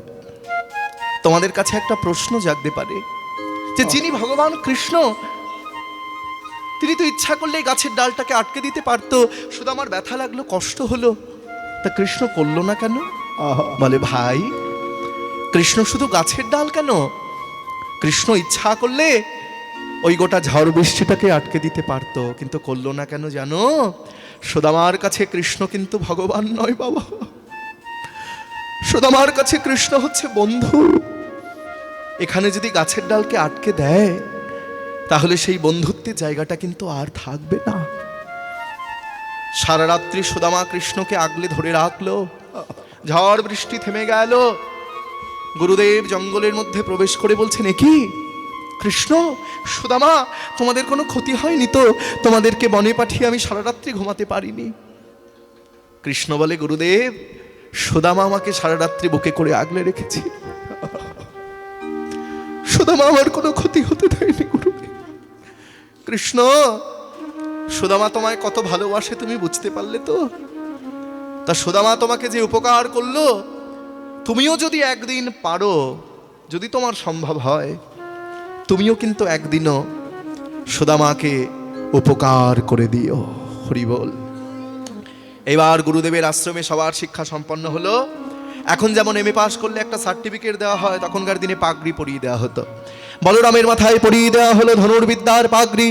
তোমাদের কাছে একটা প্রশ্ন জাগতে পারে যে যিনি ভগবান কৃষ্ণ, তিনি তো ইচ্ছা করলে গাছের ডালটাকে আটকে দিতে পারতো। সুদামার ব্যথা লাগলো, কষ্ট হলো, তা কৃষ্ণ করলো না কেন? বলে ভাই, কৃষ্ণ শুধু গাছের ডাল কেন, কৃষ্ণ ইচ্ছা করলে ওই গোটা ঝড় বৃষ্টিটাকে আটকে দিতে পারতো, কিন্তু করলো না কেন জানো? সুদামার কাছে কৃষ্ণ কিন্তু ভগবান নয় বাবা, সুদামার কাছে কৃষ্ণ হচ্ছে বন্ধু। এখানে যদি গাছের ডালকে আটকে দেয়, তাহলে সেই বন্ধুত্বের জায়গাটা কিন্তু আর থাকবে না। সারা রাত্রি সুদামা কৃষ্ণকে আগলে ধরে রাখলো, ঝড় বৃষ্টি থেমে গেল, গুরুদেব জঙ্গলের মধ্যে প্রবেশ করে বলছেন, এ কি কৃষ্ণ, সুদামা, তোমাদের কোনো ক্ষতি হয়নি তো? তোমাদেরকে বনে পাঠিয়ে আমি সারা রাত্রি ঘুমাতে পারিনি। কৃষ্ণ বলে, গুরুদেব, সুদামা আমাকে সারা রাত্রি বুকে করে আগলে রেখেছি, সুদামা আমার কোনো ক্ষতি হতে দেয়নি গুরুদেব। কৃষ্ণ, সুদামা তোমায় কত ভালোবাসে তুমি বুঝতে পারলে তো? তা সুদামা তোমাকে যে উপকার করলো, তুমিও যদি একদিন পারো, যদি তোমার সম্ভব হয়, তুমিও কিন্তু একদিনও সুদামাকে উপকার করে দিও। হরি বল। এবার গুরুদেবের আশ্রমে সবার শিক্ষা সম্পন্ন হলো। এখন যেমন এমএ পাস করলে একটা সার্টিফিকেট দেওয়া হয়, তখনকার দিনে পাগড়ি পরিয়ে দেওয়া হতো। বলরামের মাথায় পরিয়ে দেওয়া হলো ধনুর্বিদ্যার পাগড়ি,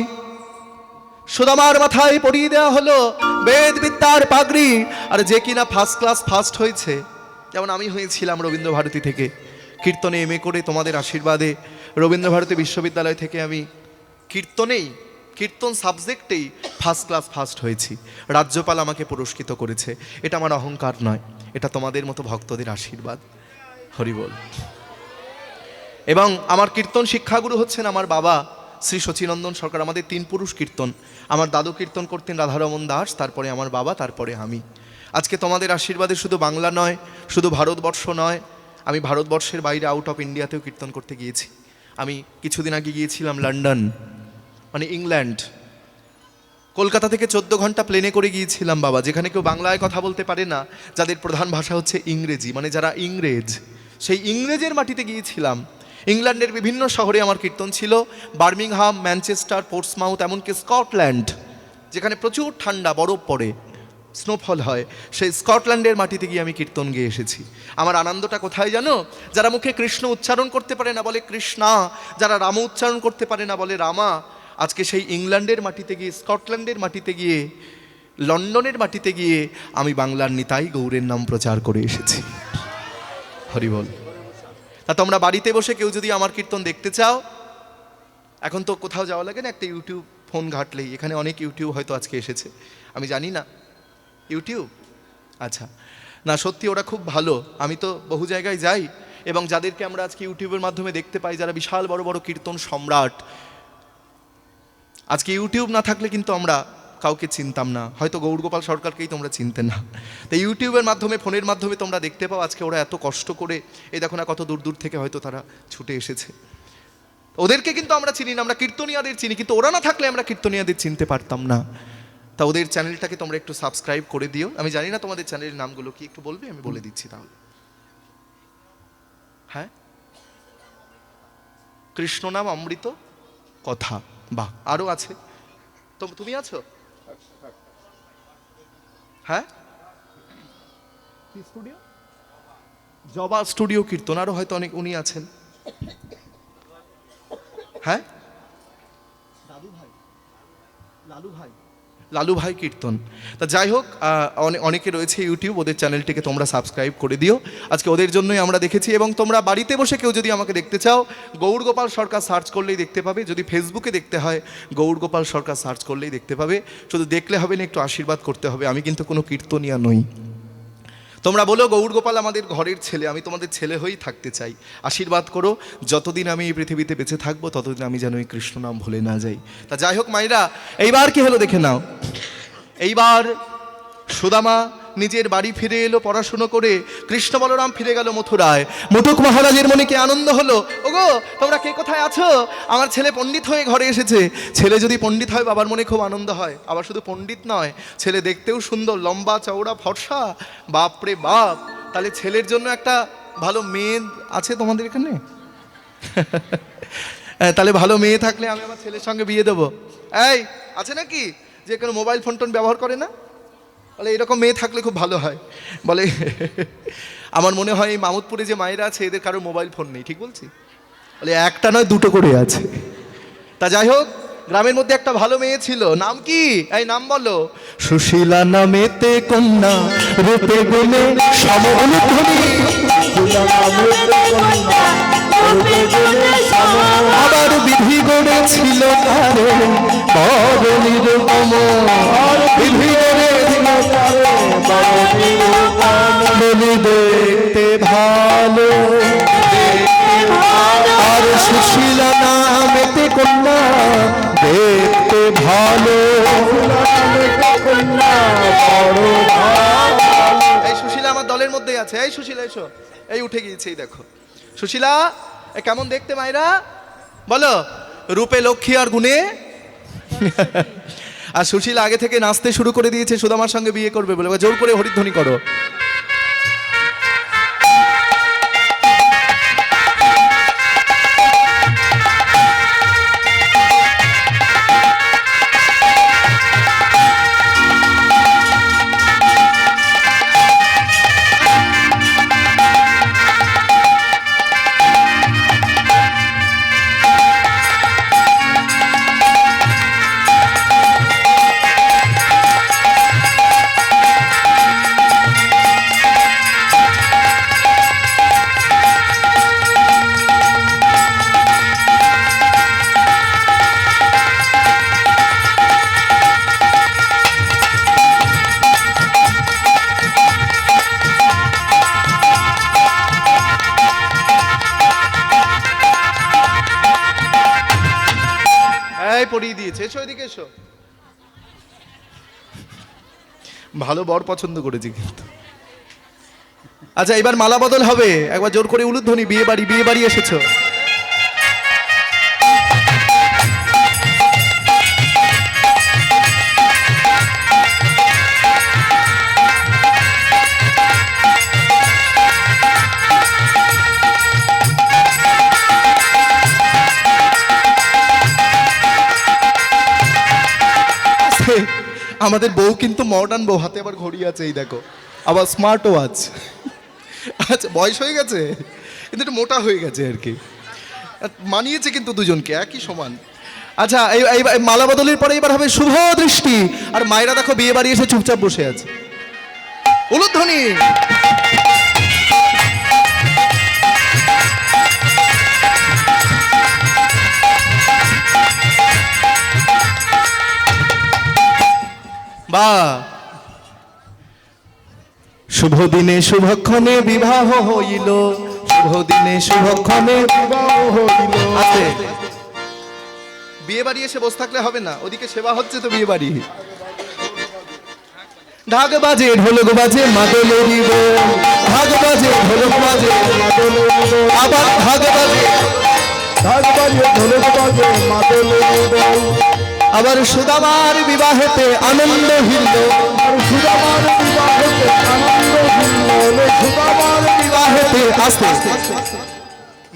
সুদামার মাথায় পরিয়ে দেওয়া হলো বেদ বিদ্যার পাগড়ি। আর যে কিনা ফার্স্ট ক্লাস ফার্স্ট হয়েছে, যেমন আমি হয়েছিলাম রবীন্দ্র ভারতী থেকে, কীর্তনে এমএ করে তোমাদের আশীর্বাদে রবীন্দ্র ভারতী বিশ্ববিদ্যালয় থেকে আমি কীর্তন সাবজেক্টেই ফার্স্ট ক্লাস ফার্স্ট হয়েছি। রাজ্যপাল আমাকে পুরস্কৃত করেছে। এটা আমার অহংকার নয়, এটা তোমাদের মতো ভক্তদের আশীর্বাদ। হরি বল। এবং আমার কীর্তন শিক্ষাগুরু হচ্ছেন আমার বাবা শ্রী সচিনন্দন সরকার। আমাদের 3 পুরুষ কীর্তন। আমার দাদু কীর্তন করতেন রাধারমন দাস, তারপরে আমার বাবা, তারপরে আমি। আজকে তোমাদের আশীর্বাদে শুধু বাংলা নয়, শুধু ভারতবর্ষ নয়, আমি ভারতবর্ষের বাইরে আউট অফ ইন্ডিয়াতেও কীর্তন করতে গিয়েছি। আমি কিছুদিন আগে গিয়েছিলাম লন্ডন, মানে ইংল্যান্ড। কলকাতা থেকে 14 ঘন্টা প্লেনে করে গিয়েছিলাম বাবা, যেখানে কেউ বাংলায় কথা বলতে পারে না, যাদের প্রধান ভাষা হচ্ছে ইংরেজি, মানে যারা ইংরেজ, সেই ইংরেজের মাটিতে গিয়েছিলাম। ইংল্যান্ডের বিভিন্ন শহরে আমার কীর্তন ছিল, বার্মিংহাম, ম্যানচেস্টার, পোর্টসমাউথ, এমনকি স্কটল্যান্ড, যেখানে প্রচুর ঠান্ডা, বরফ পড়ে, স্নোফল হয়, সেই স্কটল্যান্ডের মাটিতে গিয়ে আমি কীর্তন গেয়ে এসেছি। আমার আনন্দটা কোথায় জানো? যারা মুখে কৃষ্ণ উচ্চারণ করতে পারে না বলে কৃষ্ণা, যারা রাম উচ্চারণ করতে পারে না বলে রামা। আজকে সেই ইংল্যান্ডের মাটিতে গিয়ে, স্কটল্যান্ডের মাটিতে গিয়ে, লন্ডনের মাটিতে গিয়ে আমি বাংলার নিতাই গৌরের নাম প্রচার করে এসেছি। হরি বল। তা তোমরা বাড়িতে বসে কেউ যদি আমার কীর্তন দেখতে চাও, এখন তো কোথাও যাওয়া লাগে না, একটা ইউটিউব ফোন ঘাটলেই, এখানে অনেক ইউটিউব হয়তো আজকে এসেছে, আমি জানি না ইউটিউব, আচ্ছা না সত্যি ওরা খুব ভালো। আমি তো বহু জায়গায় যাই, এবং যাদেরকে আমরা আজকে ইউটিউবের মাধ্যমে দেখতে পাই, যারা বিশাল বড় বড় কীর্তন সম্রাট, আজকে ইউটিউব না থাকলে কিন্তু আমরা কাউকে চিনতাম না, হয়তো গৌরগোপাল সরকারকেই তোমরা চিনতে না। তাই ইউটিউবের মাধ্যমে, ফোনের মাধ্যমে তোমরা দেখতে পাও আজকে ওরা এত কষ্ট করে, এই দেখো না কত দূর দূর থেকে হয়তো তারা ছুটে এসেছে। ওদেরকে কিন্তু আমরা চিনি না, আমরা কীর্তনিয়াদের চিনি, কিন্তু ওরা না থাকলে আমরা কীর্তনিয়াদের চিনতে পারতাম না। তা ওদের চ্যানেলটাকে তোমরা একটু সাবস্ক্রাইব করে দিও। আমি জানি না তোমাদের চ্যানেলের নামগুলো কি, একটু বলবে? আমি বলে দিচ্ছি তাহলে। হ্যাঁ, কৃষ্ণ নাম অমৃত কথা, বাহ, আরও আছে তো, তুমি আছো? হ্যাঁ, স্টুডিও, জবা স্টুডিও কীর্তন, আরও হয়তো অনেক উনি আছেন। হ্যাঁ, লালু ভাই কীর্তন। তা যাই হোক, অনেকে রয়েছে ইউটিউব, ওদের চ্যানেলটিকে তোমরা সাবস্ক্রাইব করে দিও। আজকে ওদের জন্যই আমরা দেখেছি। এবং তোমরা বাড়িতে বসে কেউ যদি আমাকে দেখতে চাও, গৌরগোপাল সরকার সার্চ করলেই দেখতে পাবে। যদি ফেসবুকে দেখতে হয়, গৌরগোপাল সরকার সার্চ করলেই দেখতে পাবে। শুধু দেখলে হবে না, একটু আশীর্বাদ করতে হবে। আমি কিন্তু কোনো কীর্তনিয়া নই। তোমরা বলো গৌরগোপাল আমাদের ঘরের ছেলে, আমি তোমাদের ছেলে হয়েই থাকতে চাই। আশীর্বাদ করো, যতদিন আমি এই পৃথিবীতে বেঁচে থাকবো ততদিন আমি যেন এই কৃষ্ণ নাম ভুলে না যাই। তা যাই হোক মায়েরা, এইবার কি হলো দেখে নাও। এইবার সুদামা নিজের বাড়ি ফিরে এলো পড়াশুনো করে। কৃষ্ণ বলরাম ফিরে গেল মথুরায়। মুটুক মহারাজের মনে কি আনন্দ হলো, ওগো তোমরা কে কোথায় আছো? আমার ছেলে পণ্ডিত হয়ে ঘরে এসেছে। ছেলে যদি পণ্ডিত হয় বাবার মনে খুব আনন্দ হয়। আবার শুধু পণ্ডিত নয়, ছেলে দেখতেও সুন্দর, লম্বা চওড়া ফর্সা, বাপরে বাপ। তাহলে ছেলের জন্য একটা ভালো মেয়ে আছে তোমাদের এখানে? তাহলে ভালো মেয়ে থাকলে আমি আমার ছেলের সঙ্গে বিয়ে দেবো। এই আছে নাকি যে কোনো মোবাইল ফোন টোন ব্যবহার করে না? বলে এরকম মেয়ে থাকলে খুব ভালো হয়। বলে আমার মনে হয় এই মামুদপুরে যে মায়েরা আছে এদের কারো মোবাইল ফোন নেই, ঠিক বলছি? বলে একটা নয়, দুটো করে আছে। তা যাই হোক, গ্রামের মধ্যে একটা ভালো মেয়ে ছিল। নাম কি? এই নাম বলো। সুশীলা নামেতে কন্যা, রূপে গুণে সমঅনুধ্বনি। আবার বিধি গড়ে ছিল তারে বড় নিরুপম। বিধি গড়ে ছিল তারে বড় নিরুপম। বলি দেখতে ভালো, সুশীলা নামেতে কন্যা দেখতে ভালো, কন্যা বড় ভালো। এই সুশীলা আমার দলের মধ্যেই আছে। এই সুশীলা এসো, এই উঠে গিয়েছে, এই দেখো সুশীলা। এ কেমন দেখতে মায়েরা বলো? রূপে লক্ষ্মী আর গুণে। আর সুশীলা আগে থেকে নাচতে শুরু করে দিয়েছে, সুদামার সঙ্গে বিয়ে করবে বলে। জোর করে হরিধ্বনি করো। পরিয়ে দিয়েছে। এসো এদিকে এসো। ভালো বর পছন্দ করেছি কিন্তু। আচ্ছা এবার মালা বদল হবে। একবার জোর করে উলুধ্বনি। বিয়ে বাড়ি, বিয়ে বাড়ি এসেছো। আমাদের বউ কিন্তু মডার্ন বউ, হাতে আবার ঘড়ি আছে, এই দেখো, আবার স্মার্ট ওয়াচ। আচ্ছা বয়স হয়ে গেছে কিন্তু একটু মোটা হয়ে গেছে আর কি, মানিয়েছে কিন্তু দুজনকে একই সমান। আচ্ছা এই মালা বদলের পরে এবার হবে শুভ দৃষ্টি। আর মায়েরা দেখো বিয়ে বাড়ি এসে চুপচাপ বসে আছে। উলুধ্বনি। বা শুভ দিনে শুভক্ষণে বিবাহ হইল, শুভ দিনে শুভক্ষণে বিবাহ হইল। আছে বিয়ে বাড়ি এসে বসে থাকলে হবে না, ওদিকে সেবা হচ্ছে তো বিয়ে বাড়ি। ঢাক বাজে ঢোলক বাজে মাদলেরই বল, ঢাক বাজে ঢোলক বাজে মাদলেরই বল, আবার ঢাক বাজে, ঢাক বাজে ঢোলক বাজে মাদলেরই বল। আবার সুদামার বিবাহেতে আনন্দ হিল, আর সুদামার বিবাহেতে আনন্দ হিল, সুদামার বিবাহেতে। আস্তে আস্তে।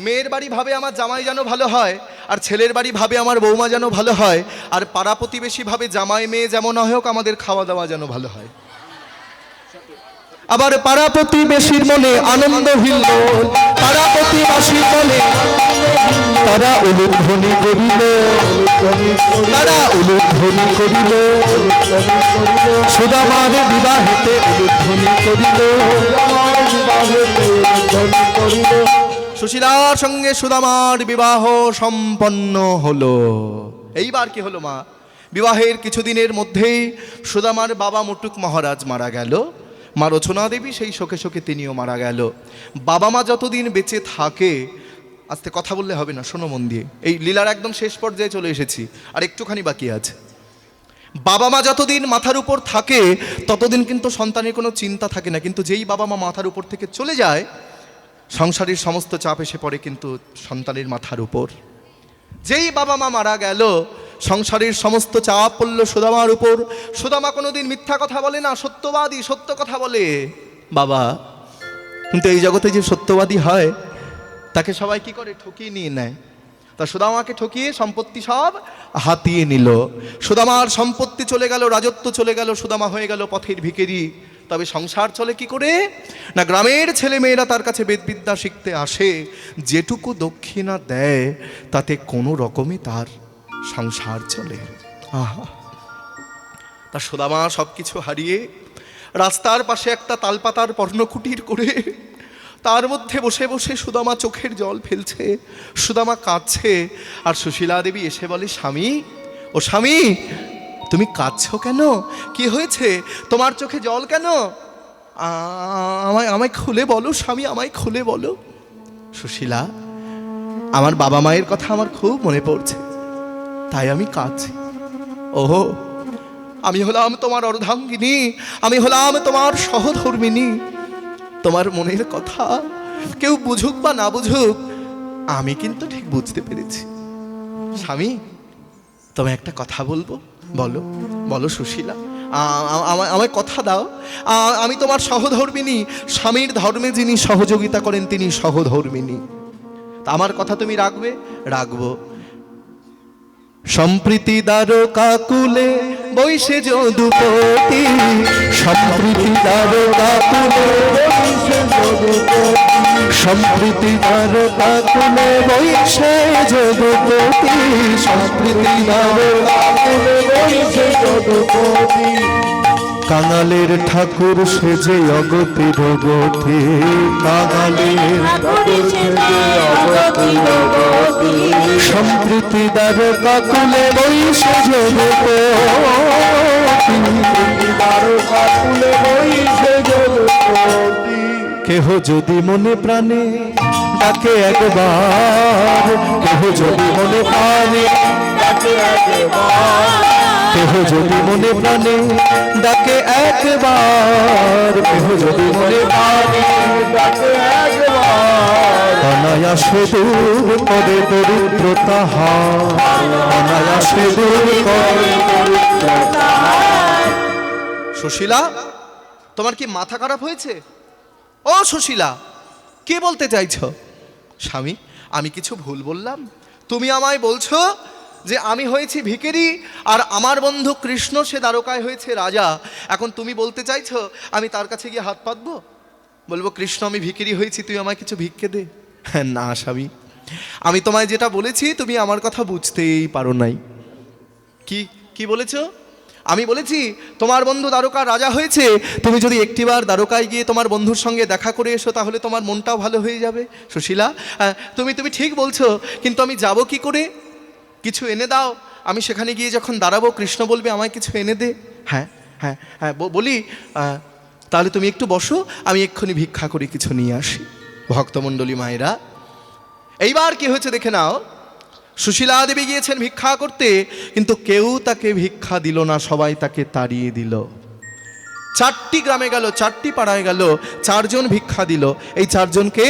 মেয়ের বাড়ি ভাবে আমার জামাই যেন ভালো হয়, আর ছেলের বাড়ি ভাবে আমার বৌমা যেন ভালো হয়, আর পাড়া প্রতিবেশী ভাবে জামাই মেয়ে যেমন হোক আমাদের খাওয়া দাওয়া যেন ভালো হয়। আবার পাড়া প্রতিবেশীর মনে আনন্দ হিল, পাড়া প্রতিবেশীর মনে তারা উলুধ্বনি করিল, তারা উলুধ্বনি করিল, সুদামার বিবাহেতে উলুধ্বনি করিল, বিবাহেতে উলুধ্বনি করিল। সুশীলার সঙ্গে সুদামার বিবাহ সম্পন্ন হলো। এইবার কি হলো মা? বিবাহের কিছুদিনের মধ্যেই সুদামার বাবা মুটুক মহারাজ মারা গেল। মা রচনা দেবী সেই শোকে শোকে তিনিও মারা গেল। বাবা মা যতদিন বেঁচে থাকে, আস্তে কথা বললে হবে না, শোনো মন দিয়ে, এই লীলার একদম শেষ পর্যায়ে চলে এসেছি, আর একটুখানি বাকি আছে। বাবা মা যতদিন মাথার উপর থাকে ততদিন কিন্তু সন্তানের কোনো চিন্তা থাকে না, কিন্তু যেই বাবা মা মাথার উপর থেকে চলে যায় সংসারের সমস্ত চাপ এসে পড়ে কিন্তু সন্তানের মাথার উপর। যেই বাবা মা মারা গেল সংসারের সমস্ত চাপ পড়ল সুদামার উপর। সুদামা কোনোদিন মিথ্যা কথা বলে না, সত্যবাদী, সত্য কথা বলে বাবা। কিন্তু এই জগতে যে সত্যবাদী হয় তাকে সবাই কি করে? ঠকিয়ে নিয়ে নেয়। তা সুদামাকে ঠকিয়ে সম্পত্তি সব হাতিয়ে নিল। সুদামার সম্পত্তি চলে গেল, রাজত্ব চলে গেল, সুদামা হয়ে গেল পথের ভিখারি। তবে সংসার চলে কি করে? না গ্রামের ছেলে মেয়েরা তার কাছে বেদবিদ্যা শিখতে আসে, যেটুকু দক্ষিণা দেয় তাতে কোনো রকমে তার সংসার চলে। আহা, তা সুদামা সব কিছু হারিয়ে রাস্তার পাশে একটা তালপাতার পর্ণকুটির করে তার মধ্যে বসে বসে সুদামা চোখের জল ফেলছে, সুদামা কাঁদছে। আর সুশীলা দেবী এসে বলে, স্বামী, ও স্বামী, তুমি কাঁদছো কেন? কি হয়েছে? তোমার চোখে জল কেন? আমায় খুলে বলো স্বামী, আমায় খুলে বলো। সুশীলা, আমার বাবা মায়ের কথা আমার খুব মনে পড়ছে, তাই আমি কাঁদছি। ওহো, আমি হলাম তোমার অর্ধাঙ্গিনী, আমি হলাম তোমার সহধর্মিনী। তোমার মনের কথা কেউ বুঝুক বা না বুঝুক, আমি কিন্তু ঠিক বুঝতে পেরেছি। স্বামী, তোমায় একটা কথা বলবো। বলো বলো সুশীলা, আমায় কথা দাও। আমি তোমার সহধর্মিনী, স্বামীর ধর্মে যিনি সহযোগিতা করেন তিনি সহধর্মিনী। তা আমার কথা তুমি রাখবে? রাখবো। সম্প্রীতি দ্বারকা কুলে বৈশে যদুপতি, সম্প্রীতি দ্বারকা কুলে বৈশে যদুপতি, সম্প্রীতি দ্বারকা কুলে বৈশে যদুপতি, সম্প্রীতি দ্বারকা কুলে বৈশে যদুপতি। কাঙালের ঠাকুর সেজে অগতির গতি, কাঙালের ঠাকুর সেজে অগতির গতি, সম্প্রীতি দ্বারকা কুলে বৈশে যদুপতি, দ্বারকা কুলে বৈশে যদুপতি। কেহ যদি মনে প্রাণে ডাকে একবার, কেহ যদি মনে প্রাণে ডাকে একবার, কেহ যদি মনে প্রাণে ডাকে একবার, কেহ যদি মনে প্রাণে ডাকে একবার, অনায়াসে দূর করে দরিদ্রতা হার, অনায়াসে দূর করে দরিদ্রতা হার। সুশীলা, তোমার কি মাথা খারাপ হয়েছে? ও সুশীলা, কে বলতে চাইছো? স্বামী, আমি কিছু ভুল বললাম? তুমি আমায় বলছো যে আমি হয়েছি ভিখারি আর আমার বন্ধু কৃষ্ণ সে দ্বারকায় হয়েছে রাজা। এখন তুমি বলতে চাইছো আমি তার কাছে গিয়ে হাত পাতবো, বলবো কৃষ্ণ আমি ভিখারি হয়েছি, তুই আমায় কিছু ভিক্ষে দে? না স্বামী, আমি তোমায় যেটা বলেছি তুমি আমার কথা বুঝতেই পারো নাই। কি কি বলেছো? আমি বলেছি তোমার বন্ধু দ্বারকার রাজা হয়েছে, তুমি যদি একটিবার দ্বারকায় গিয়ে তোমার বন্ধুর সঙ্গে দেখা করে এসো তাহলে তোমার মনটাও ভালো হয়ে যাবে। সুশীলা, তুমি ঠিক বলছো, কিন্তু আমি যাব কি করে? কিছু এনে দাও, আমি সেখানে গিয়ে যখন দাঁড়াবো কৃষ্ণ বলবে আমায় কিছু এনে দে। হ্যাঁ হ্যাঁ হ্যাঁ বলি, তাহলে তুমি একটু বসো, আমি এক্ষুনি ভিক্ষা করে কিছু নিয়ে আসি। ভক্তমণ্ডলী মায়েরা, এইবার কি হয়েছে দেখে নাও। সুশীলা দেবী গিয়েছেন ভিক্ষা করতে, কিন্তু কেউ তাকে ভিক্ষা দিল না, সবাই তাকে তাড়িয়ে দিল। 4টি গ্রামে গেল, 4টি পাড়ায় গেল, 4 জন ভিক্ষা দিল। এই 4 জনকে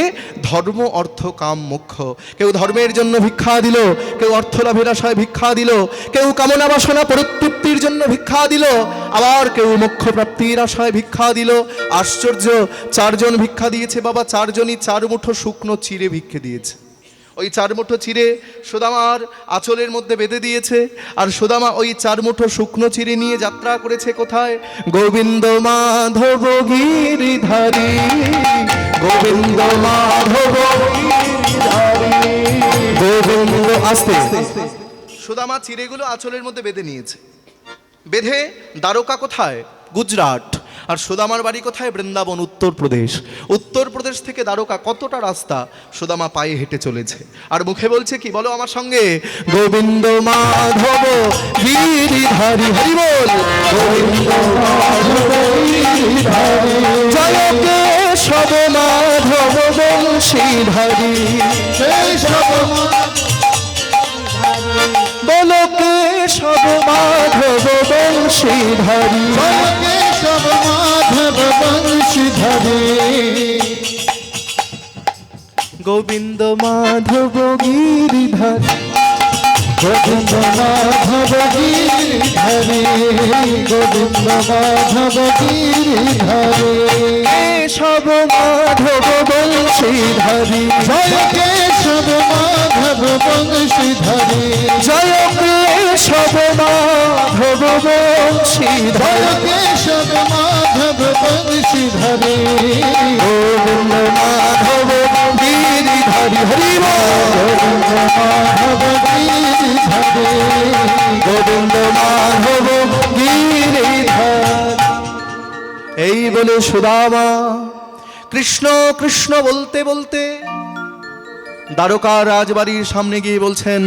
ধর্ম অর্থ কাম মোক্ষ। কেউ ধর্মের জন্য ভিক্ষা দিল, কেউ অর্থ লাভের আশায় ভিক্ষা দিল, কেউ কামনা বাসনা পরিতৃপ্তির জন্য ভিক্ষা দিল, আবার কেউ মোক্ষ প্রাপ্তির আশায় ভিক্ষা দিল। আশ্চর্য, 4 জন ভিক্ষা দিয়েছে বাবা, 4 জনই 4 মুঠো শুকনো চিড়ে ভিক্ষে দিয়েছে। ওই 4 মুঠো চিড়ে সুদামার আঁচলের মধ্যে বেঁধে দিয়েছে, আর সুদামা ওই 4 মুঠো শুকনো চিড়ে নিয়ে যাত্রা করেছে কোথায়? গোবিন্দ মাধব গিরিধারী, গোবিন্দ মাধব গিরিধারী, গোবিন্দ। আস্তে সুদামা চিড়েগুলো আঁচলের মধ্যে বেঁধে নিয়েছে। বেঁধে দ্বারকা কোথায়? গুজরাট। আর সুদামার বাড়ি কোথায়? বৃন্দাবন, উত্তরপ্রদেশ। উত্তরপ্রদেশ থেকে দ্বারকা কতটা রাস্তা? সুদামা পায়ে হেঁটে চলেছে, আর মুখে বলছে কি? বলো আমার সঙ্গে, গোবিন্দ মাধব গিরিধারী, হরি বল। গোবিন্দ মাধব গিরিধারী, জয় কেশব মাধব বংশীধারী, কেশব বলো কেশব মাধব বংশীধারী, কেশব মাধব বংশীধারী, গোবিন্দ মাধব গিরিধারী, গোবিন্দ মাধব গিরিধারী, গোবিন্দ মাধব গিরিধারী, কেশব মাধব বংশীধারী, জয় কেশব মাধব বংশীধারী, জয় কেশব মাধব বংশীধারী, কেশব মাধব বংশীধারী, গোবিন্দ মাধব গিরিধারী, হরি বল। গোবিন্দ মাধব গিরিধারী, গোবিন্দ মাধব গিরিধারী। এই বলে সুদামা কৃষ্ণ কৃষ্ণ বলতে বলতে দ্বারকা রাজবাড়ির সামনে গিয়ে বলছেন,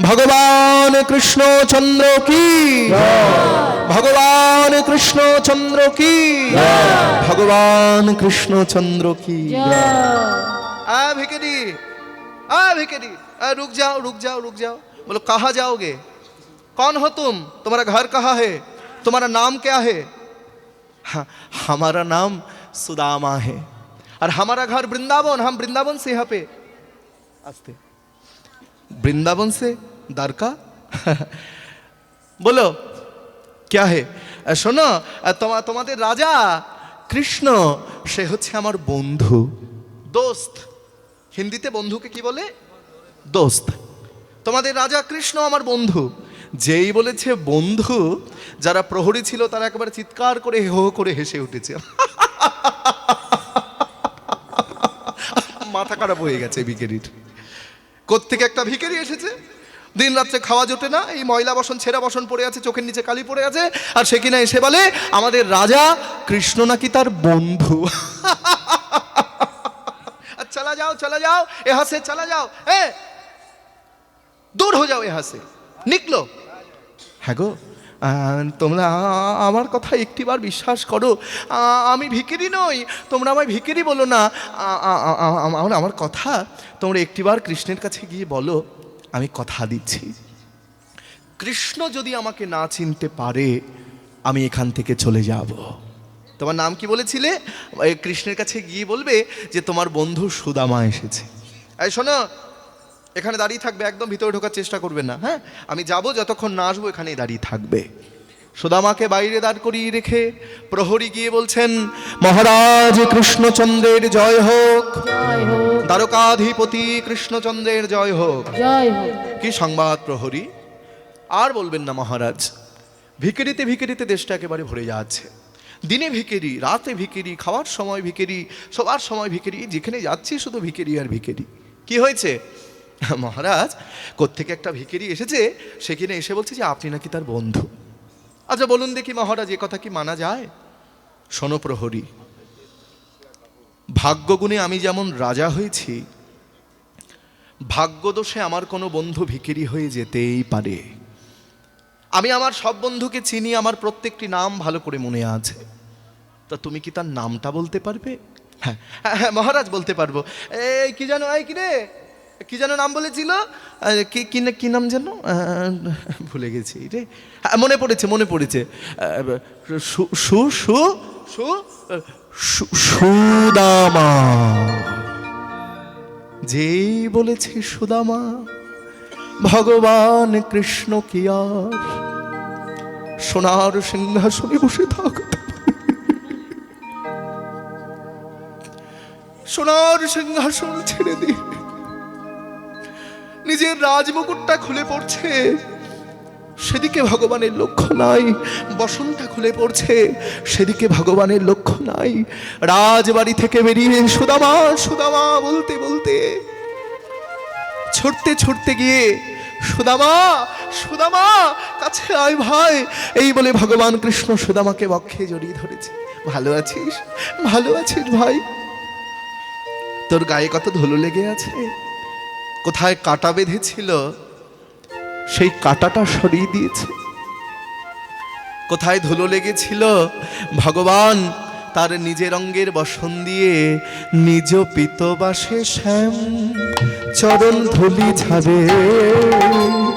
ভগবান কৃষ্ণচন্দ্র কি, ভগবান কৃষ্ণচন্দ্র কি, ভগবান কৃষ্ণচন্দ্র কি। ভিখারি, ভিখারি, रुक जाओ रुक जाओ रुक जाओ। बोलो कहाँ जाओगे? कौन हो तुम? तुम्हारा घर कहाँ है? तुम्हारा नाम क्या है? हाँ, हमारा नाम सुदामा है और हमारा घर वृंदावन, हम वृंदावन से यहाँ पे आस्ते। वृंदावन से द्वारका? बोलो क्या है? শোনো, তোমাদের রাজা কৃষ্ণ সে হচ্ছে আমার বন্ধু, দোস্ত। হিন্দিতে বন্ধুকে কি বলে? দোস্ত। তোমাদের রাজা কৃষ্ণ আমার বন্ধু। যেই বলেছে বন্ধু, যারা প্রহরী ছিল তারা একবার চিৎকার করে হো হো করে হেসে উঠেছে। মাথা খারাপ হয়ে গেছে ভিখারির। কোত্থেকে একটা ভিখারি এসেছে, দিন রাত্রে খাওয়া জোটে না, এই ময়লা বসন ছেঁড়া বসন পড়ে আছে, চোখের নিচে কালি পড়ে আছে, আর সে কিনা এসে বলে আমাদের রাজা কৃষ্ণ নাকি তার বন্ধু। চলা যাও চলা যাও, यहाँ से चला जाओ, ए दूर हो जाओ यहाँ से, निकलो। হ্যাঁ গো, তোমরা আমার কথা একটিবার বিশ্বাস করো, আমি ভিখারি নই, তোমরা আমায় ভিখারি বলো না। আমার কথা তোমরা একটিবার কৃষ্ণের কাছে গিয়ে বলো, আমি কথা দিচ্ছি কৃষ্ণ যদি আমাকে না চিনতে পারে আমি এখান থেকে চলে যাব। তোমার নাম কি বলেছিলে? কৃষ্ণের কাছে গিয়ে বলবে যে তোমার বন্ধু সুদামা এসেছে। এই শোনো, এখানে দাঁড়িয়ে থাকবে, একদম ভিতরে ঢোকার চেষ্টা করবে না। হ্যাঁ, আমি যাব, যতক্ষণ না আসবো এখানেই দাঁড়িয়ে থাকবে। সুদামাকে বাইরে দাঁড় করিয়ে রেখে প্রহরী গিয়ে বলছেন, মহারাজ কৃষ্ণচন্দ্রের জয় হোক, দ্বারকাধিপতি কৃষ্ণচন্দ্রের জয় হোক। কি সংবাদ প্রহরী? আর বলবেন না মহারাজ, ভিখারিতে ভিখারিতে দেশটা একেবারে ভরে যাচ্ছে। দিনে ভিখারি, রাতে ভিখারি, খাওয়ার সময় ভিখারি, সবার সময় ভিখারি, যেখানে যাচ্ছি শুধু ভিখারি আর ভিখারি। কি হয়েছে? মহারাজ কোত্থেকে একটা ভিখারি এসেছে, সেখানে এসে বলছে যে আপনি নাকি তার বন্ধু। আচ্ছা বলুন দেখি মহারাজ, এ কথা কি মানা যায়? শোনো প্রহরী, ভাগ্যগুণে আমি যেমন রাজা হয়েছি, ভাগ্যদোষে আমার কোনো বন্ধু ভিখারি হয়ে যেতেই পারে। আমি আমার সব বন্ধুকে চিনি, আমার প্রত্যেকটি নাম ভালো করে মনে আছে। তা তুমি কি তার নামটা বলতে পারবে? হ্যাঁ হ্যাঁ মহারাজ বলতে পারবো। এই কি জানো, এই কি রে, কি যেন নাম বলেছিল, কি নাম যেন ভুলে গেছি রে। মনে পড়েছে মনে পড়েছে, সুদামা। যেই বলেছে সুদামা, ভগবান কৃষ্ণ কি আর সোনার সিংহাসনে বসে থাকতে? সোনার সিংহাসন ছেড়ে দিয়ে নিজের রাজমুকুটটা খুলে পড়ছে, সেদিকে ভগবানের লক্ষ্য নাই। বসনটা খুলে পড়ছে, সেদিকে ভগবানের লক্ষ্য নাই। রাজবাড়ি থেকে বেরিয়ে সুদামা সুদামা বলতে বলতে ছুটতে ছুটতে গিয়ে সুদামা সুদামা কাছে আয় ভাই, এই বলে ভগবান কৃষ্ণ সুদামাকে বক্ষে জড়িয়ে ধরেছে। ভালো আছিস? ভালো আছিস ভাই? তোর গায়ে কত ধুলো লেগে আছে, কোথায় কাটা বেঁধেছিল সেই কাটাটা সরিয়ে দিয়েছে। কোথায় ধুলো লেগেছিল ভগবান তার নিজের অঙ্গের বসন দিয়ে নিজ পিতবাসে শ্যাম চরণ ধুলি ঝাড়ে,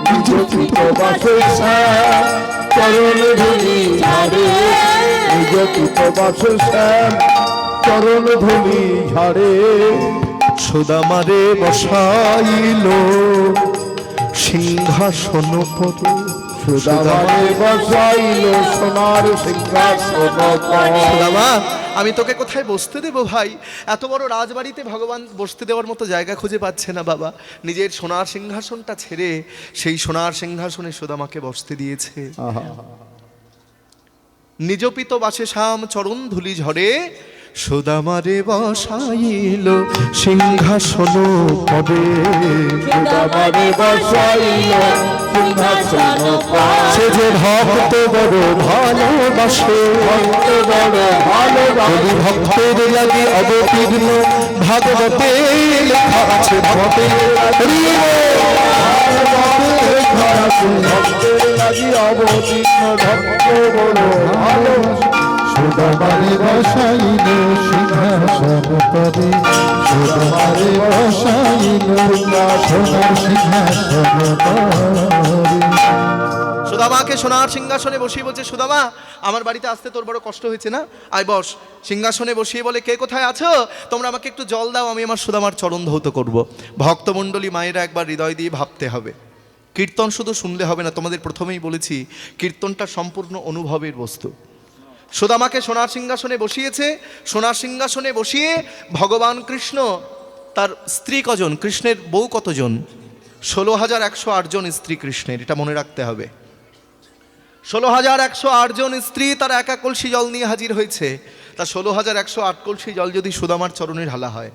নিজ পিতবাসে শ্যাম চরণ ধুলি ঝাড়ে, নিজ পিতবাসে শ্যাম চরণ ধুলি ঝাড়ে। সুদামারে বসাইল সিংহাসন পরে, সুদামারে বসাইল সোনার সিংহাসন পরে। সুদামা, আমি তোকে কোথায় বসতে দেবো ভাই? এত বড় রাজবাড়িতে ভগবান বসতে দেওয়ার মতো জায়গা খুঁজে পাচ্ছে না বাবা। নিজের সোনার সিংহাসনটা ছেড়ে সেই সোনার সিংহাসনে সুদামাকে বসতে দিয়েছে। নিজ পিত বাসে শ্যাম চরণ ধুলি ঝরে, সুদামারে বসাইল সিংহাসন পরে, সুদামারে বসাইল সিংহাসন পরে। সে যে ভক্ত বড় ভালোবাসে, ভক্ত বড় ভালোবাসে, ভক্তের লাগে অবতীর্ণ ভাগবতে লেখা আছে। ভক্তের ভক্তের লাগি অবতীর্ণ ভক্ত বড় ভালোবাসে। সুদামারে বসাইল সিংহাসন পদে, সুদামারে বসাইল সোনার সিংহাসন পদে। সুদামাকে সোনার সিংহাসনে বসিয়ে বলছে, সুদামা আমার বাড়িতে আসতে তোর বড় কষ্ট হয়েছে না, আয় বস। সিংহাসনে বসিয়ে বলে, কে কোথায় আছো, তোমরা আমাকে একটু জল দাও, আমি আমার সুদামার চরণ ধৌত করব। ভক্তমণ্ডলী মায়েরা একবার হৃদয় দিয়ে ভাবতে হবে, কীর্তন শুধু শুনলে হবে না, তোমাদের প্রথমেই বলেছি কীর্তনটা সম্পূর্ণ অনুভবের বস্তু। সুদামাকে সোনার সিংহাসনে বসিয়েছে, সোনার সিংহাসনে বসিয়ে ভগবান কৃষ্ণ, তার স্ত্রী কজন, কৃষ্ণের বউ কতজন, 16,108 জন স্ত্রী কৃষ্ণের, এটা মনে রাখতে হবে। 16,108 জন স্ত্রী তার এক এক কলসি জল নিয়ে হাজির হয়েছে। তা 16,108 কলসি জল যদি সুদামার চরণে ঢালা হয়,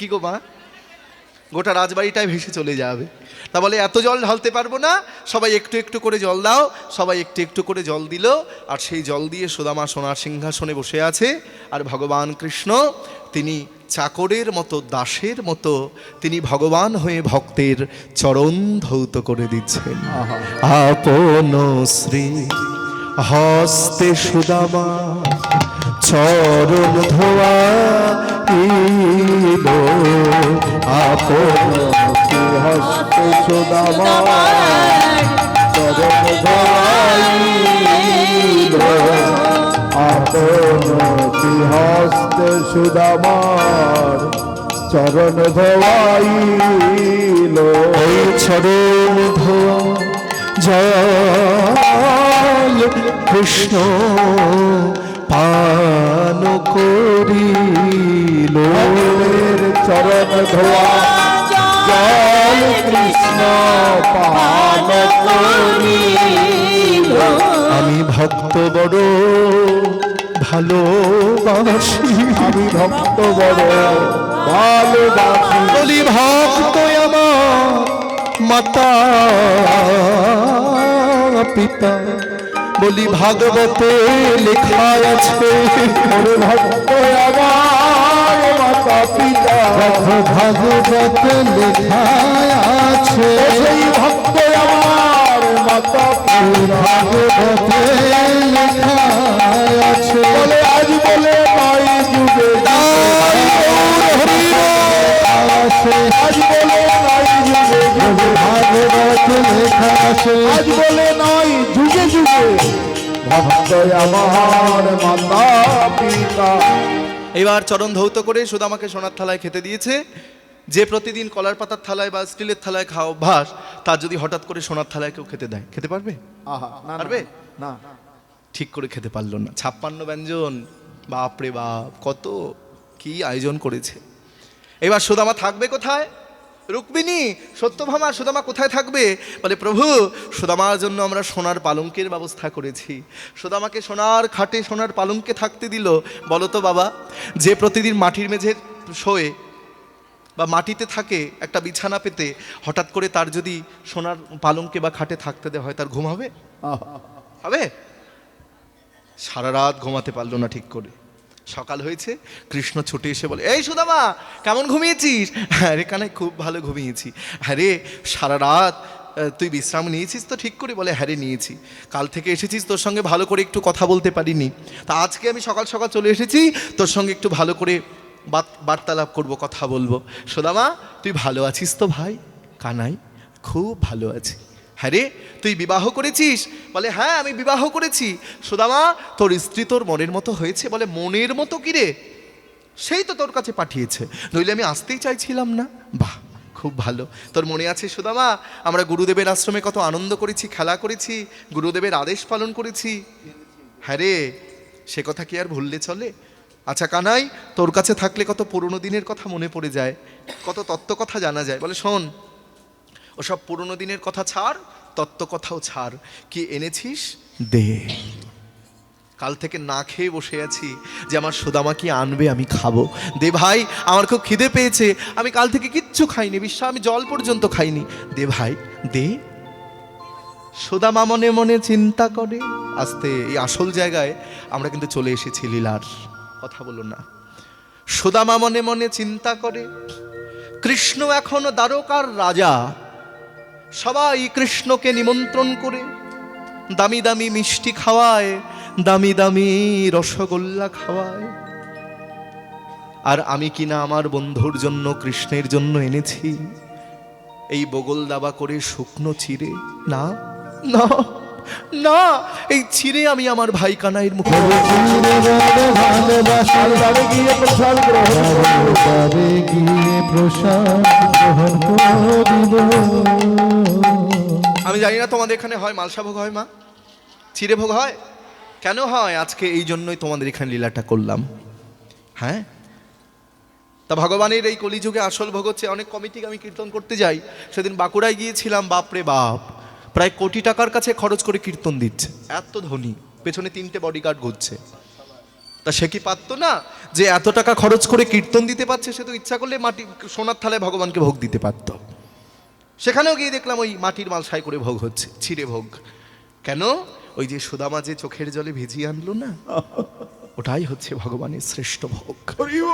কি গো মা, গোটা রাজবাড়িটাই ভেসে চলে যাবে। তা বলে এত জল ঢালতে পারবো না, সবাই একটু একটু করে জল দাও। সবাই একটু একটু করে জল দিল, আর সেই জল দিয়ে সুদামা সোনার সিংহাসনে বসে আছে। আর ভগবান কৃষ্ণ তিনি চাকরের মতো, দাসের মতো তিনি ভগবান হয়ে ভক্তের চরণ ধৌত করে দিচ্ছেন। আপন শ্রী হস্তে সুদামা চরণ ধোয়া ইলো, আপন হস্তে সুদামা চরণ ধোয়াইল, আপন হস্তে সুদামার চরণ ধোয়াইল। ওই চরণ ধোয়া জল কৃষ্ণ পান করিল, চরণ ধোয়া জল কৃষ্ণ পান করিল। আমি ভক্ত বড় ভালোবাসি, আমি ভক্ত বড় ভালোবাসি, বলি ভক্ত আমার মাতা পিতা, বলি ভাগবতে লেখা আছে, ভক্ত আমার মাতা পিতা, ভাগবতে লেখা আছে, সেই ভক্ত আমার মাতা পিতা, ভাগবতে লেখা আছে। বলে আজ বলে নাই যুগে আজ বলে নাই যুগে ভাগবত লেখা আছে, আজ বলে নাই যুগে যুগে ভক্ত আমার মাতা পিতা। এবার চরণ ধৌত করে সুদামাকে সোনার থালায় খেতে দিয়েছে। যে প্রতিদিন কলার পাতার থালায় বা স্টিলের থালায় খাওয়া অভ্যাস, তার যদি হঠাৎ করে সোনার থালায় কেউ খেতে দেয়, খেতে পারবে? আহা, না পারবে? না, ঠিক করে খেতে পারলো না। 56 ব্যঞ্জন, বাপরে বাপ, কত কি আয়োজন করেছে। এবার সুদামা থাকবে কোথায়? রুক্মিণী, সত্যভামা, সুদামা কোথায় থাকবে? বলে প্রভু, সুদামার জন্য আমরা সোনার পালঙ্কের ব্যবস্থা করেছি। সুদামাকে সোনার খাটে সোনার পালঙ্কে থাকতে দিল। বলো তো বাবা, যে প্রতিদিন মাটির মেঝে শোয়ে বা মাটিতে থাকে একটা বিছানা পেতে, হঠাৎ করে তার যদি সোনার পালঙ্কে বা খাটে থাকতে দেওয়া হয়, তার ঘুম হবে? হবে? সারা রাত ঘুমাতে পারলো না ঠিক করে। সকাল হয়েছে, কৃষ্ণ ছুটে এসে বলে, এই সুদামা কেমন ঘুমিয়েছিস? হ্যাঁ রে কানাই, খুব ভালো ঘুমিয়েছি। হ্যাঁ রে, সারা রাত তুই বিশ্রাম নিয়েছিস তো ঠিক করে? বলে হ্যাঁ রে নিয়েছি। কাল থেকে এসেছিস, তোর সঙ্গে ভালো করে একটু কথা বলতে পারিনি, তা আজকে আমি সকাল সকাল চলে এসেছি, তোর সঙ্গে একটু ভালো করে বার্তালাপ করব, কথা বলবো। সুদামা তুই ভালো আছিস তো ভাই? কানাই, খুব ভালো আছি। হ্যাঁ রে, তুই বিবাহ করেছিস? বলে হ্যাঁ আমি বিবাহ করেছি। সুদামা, তোর স্ত্রী তোর মনের মতো হয়েছে? বলে মনের মতো কি রে? সেই তো তোর কাছে পাঠিয়েছে, নইলে আমি আসতেই চাইছিলাম না। বাহ, খুব ভালো। তোর মনে আছে সুদামা, আমরা গুরুদেবের আশ্রমে কত আনন্দ করেছি, খেলা করেছি, গুরুদেবের আদেশ পালন করেছি। হ্যাঁ রে, সে কথা কি আর ভুললে চলে? আচ্ছা কানাই, তোর কাছে থাকলে কত পুরনো দিনের কথা মনে পড়ে যায়, কত তত্ত্ব কথা জানা যায়। বলে শোন, ওসব পুরনো দিনের কথা ছাড়, তত্ত্ব কথাও ছাড়। কি এনেছিস দে। কাল থেকে না খেয়ে বসে আছি, যে আমার সুদামা কি আনবে আমি খাবো। দে ভাই, আমার খুব খিদে পেয়েছে, আমি কাল থেকে কিচ্ছু খাইনি, বিশ্বাস আমি জল পর্যন্ত খাইনি। দে ভাই দে। সুদামা মনে মনে চিন্তা করে। আস্তে, এই আসল জায়গায় আমরা কিন্তু চলে এসেছি লীলার, কথা বলো না। সুদামা মনে মনে চিন্তা করে, কৃষ্ণ এখনো দ্বারকার রাজা, সবাই কৃষ্ণকে নিমন্ত্রণ করে দামি দামি মিষ্টি খাওয়ায়, দামি দামি রসগোল্লা খাওয়ায়, আর আমি কিনা আমার বন্ধুর জন্য, কৃষ্ণের জন্য এনেছি এই বগল দাবা করে শুকনো চিড়ে। না না না, এই চিড়ে আমি আমার ভাই কানাইয়ের মুখে ভালোবাসার বারে গিয়ে প্রসাদ গ্রহণ করিব। আমি জানি না তোমাদের এখানে হয় মালসা ভোগ হয় মা, চিড়ে ভোগ হয়? কেন হয়? আজকে এই জন্যই তোমাদের এখানে লীলাটা করলাম। হ্যাঁ, তা ভগবানের এই কলিযুগে আসল ভোগ হচ্ছে, অনেক কমিটিকে আমি কীর্তন করতে যাই, সেদিন বাঁকুড়ায় গিয়েছিলাম, বাপরে বাপ, প্রায় কোটি টাকার কাছে খরচ করে কীর্তন দিচ্ছে, এত ধনী, পেছনে 3টে বডিগার্ড ঘুরছে। তা সে কি পারতো না যে এত টাকা খরচ করে কীর্তন দিতে পারছে, সে তো ইচ্ছা করলে মাটি সোনার থালায় ভগবানকে ভোগ দিতে পারত। সেখানেও গিয়ে দেখলাম ওই মাটির মালসাই করে ভোগ হচ্ছে, ছিঁড়ে ভোগ। কেন? ওই যে সুদামা যে চোখের জলে ভিজিয়ে আনলো না, ওটাই হচ্ছে ভগবানের শ্রেষ্ঠ ভোগ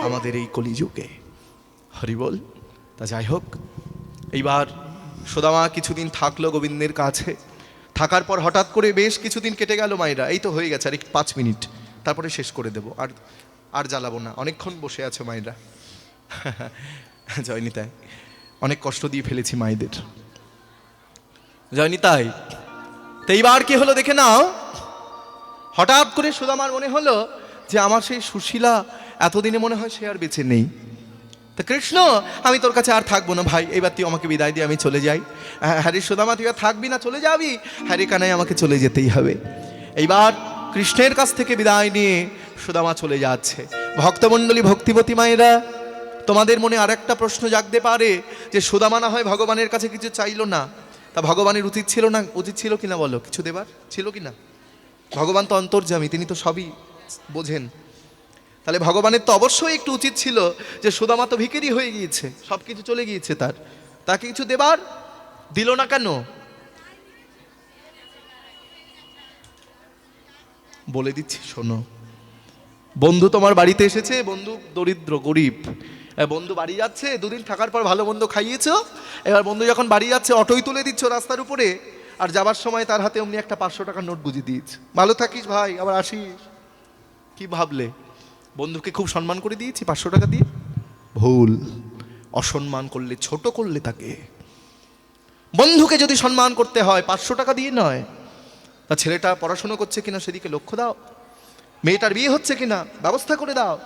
আমাদের এই কলিযুগে। হরি বল। তা যাই হোক, এইবার সুদামা কিছুদিন থাকলো গোবিন্দের কাছে। থাকার পর হঠাৎ করে বেশ কিছুদিন কেটে গেল মায়েরা, এই তো হয়ে গেছে আর 5 মিনিট, তারপরে শেষ করে দেবো, আর জ্বালাবো না। অনেকক্ষণ বসে আছে মায়েরা। জয়নিতাই, অনেক কষ্ট দিয়ে ফেলেছি মায়েদের। জয়নিতাই, তো এইবার কি হলো দেখে নাও। হঠাৎ করে সুদামার মনে হলো যে আমার সেই সুশীলা এতদিনে মনে হয় সে আর বেঁচে নেই। তা কৃষ্ণ, আমি তোর কাছে আর থাকবো না ভাই, এইবার তুই আমাকে বিদায় দিয়ে আমি চলে যাই। হ্যাঁ রে সুদামা, তুই আর থাকবি না, চলে যাবি? হ্যাঁ রে কানাই, আমাকে চলে যেতেই হবে। এইবার কৃষ্ণের কাছ থেকে বিদায় নিয়ে সুদামা চলে যাচ্ছে। ভক্তমণ্ডলী, ভক্তিবতী মায়েরা, তোমাদের মনে আর একটা প্রশ্ন জাগতে পারে যে সুদামা না হয় ভগবানের কাছে কিছু চাইলো না, তা ভগবানের উচিত ছিল কিনা বলো? কিছু দেবার ছিল কিনা? ভগবান তো অন্তর্যামী, তিনি তো সবই বোঝেন। তাহলে ভগবানের তো অবশ্যই একটু উচিত ছিল যে সুদামা তো ভিখারি হয়ে গিয়েছে, সব কিছু চলে গিয়েছে তাকে কিছু দেবার, দিল না কেন? বলে দিচ্ছি শোনো। বন্ধু তোমার বাড়িতে এসেছে, বন্ধু দরিদ্র গরিব, বন্ধু বাড়ি যাচ্ছে, 2 দিন থাকার পর ভালো মন্দ খাইয়েছো, এবার বন্ধু যখন বাড়ি যাচ্ছে অটোই তুলে দিচ্ছ রাস্তার উপরে, আর যাবার সময় তার হাতে অমনি একটা 500 টাকার নোট বুঝিয়ে দিয়েছে, ভালো থাকিস ভাই, আবার আসিস। কি ভাবলে? বন্ধুকে খুব সম্মান করে দিয়েছি 500 টাকা দিয়ে? ভুল। অসম্মান করলে, ছোট করলে তাকে। বন্ধুকে যদি সম্মান করতে হয় 500 টাকা দিয়ে নয়। তা ছেলেটা পড়াশোনা করছে কিনা সেদিকে লক্ষ্য দাও, মেয়েটার বিয়ে হচ্ছে কিনা ব্যবস্থা করে দাও,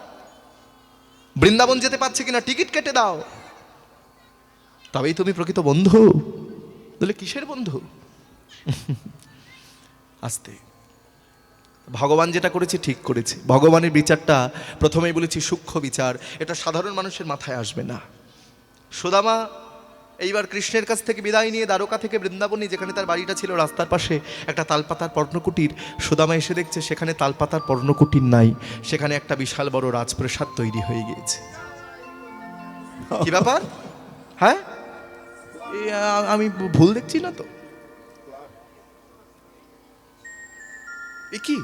বৃন্দাবন যেতে পারছে কিনা টিকিট কেটে দাও, তবেই তুমি প্রকৃত বন্ধু। তাহলে কিসের বন্ধু? আস্তে। ভগবান যেটা করেছে ঠিক করেছে। ভগবানের বিচারটা প্রথমেই বলেছি সূক্ষ্ম বিচার, এটা সাধারণ মানুষের মাথায় আসবে না। সুদামা এইবার কৃষ্ণের কাছ থেকে বিদায় নিয়ে দ্বারকা থেকে বৃন্দাবনী, যেখানে তার বাড়িটা ছিল রাস্তার পাশে একটা তালপাতার পর্ণকুটির, সুদামা এসে দেখছে সেখানে তালপাতার পর্ণকুটির নাই, সেখানে একটা বিশাল বড় রাজপ্রাসাদ তৈরি হয়ে গিয়েছে। কি ব্যাপার? হ্যাঁ, আমি ভুল দেখছি না তো? এ কি?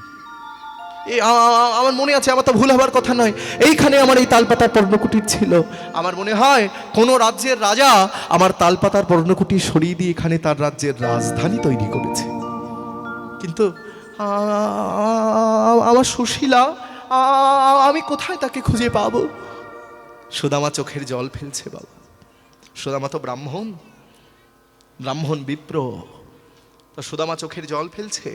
আমার মনে আছে, আমার তো ভুল হবার কথা নয়, এইখানে আমার এই তালপাতার পর্ণকুটির ছিল। আমার মনে হয় কোনো রাজ্যের রাজা আমার তালপাতার পর্ণকুটি সরিয়ে দিয়ে এখানে তার রাজ্যের রাজধানী তৈরি করেছে। কিন্তু আমার সুশীলা, আমি কোথায় তাকে খুঁজে পাবো? সুদামা চোখের জল ফেলছে বাবা। সুদামা তো ব্রাহ্মণ বিপ্র, তো সুদামা চোখের জল ফেলছে।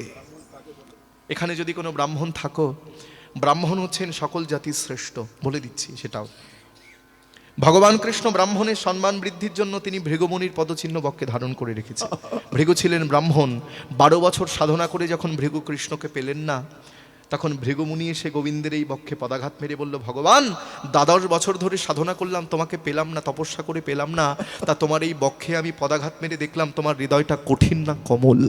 এখানে যদি কোনো ব্রাহ্মণ থাকো, ব্রাহ্মণ হচ্ছেন সকল জাতির শ্রেষ্ঠ, বলে দিচ্ছি সেটাও। ভগবান কৃষ্ণ ব্রাহ্মণের সম্মান বৃদ্ধির জন্য তিনি ভৃগুমুনির পদচিহ্ন বক্ষে ধারণ করে রেখেছে। ভৃগু ছিলেন ব্রাহ্মণ, 12 বছর সাধনা করে যখন ভৃগু কৃষ্ণকে পেলেন না, তখন ভৃগুমুনি এসে গোবিন্দের এই বক্ষে পদাঘাত মেরে বলল, ভগবান 12 বছর ধরে সাধনা করলাম, তোমাকে পেলাম না, তপস্যা করে পেলাম না, তা তোমার এই বক্ষে আমি পদাঘাত মেরে দেখলাম তোমার হৃদয়টা কঠিন না কোমল।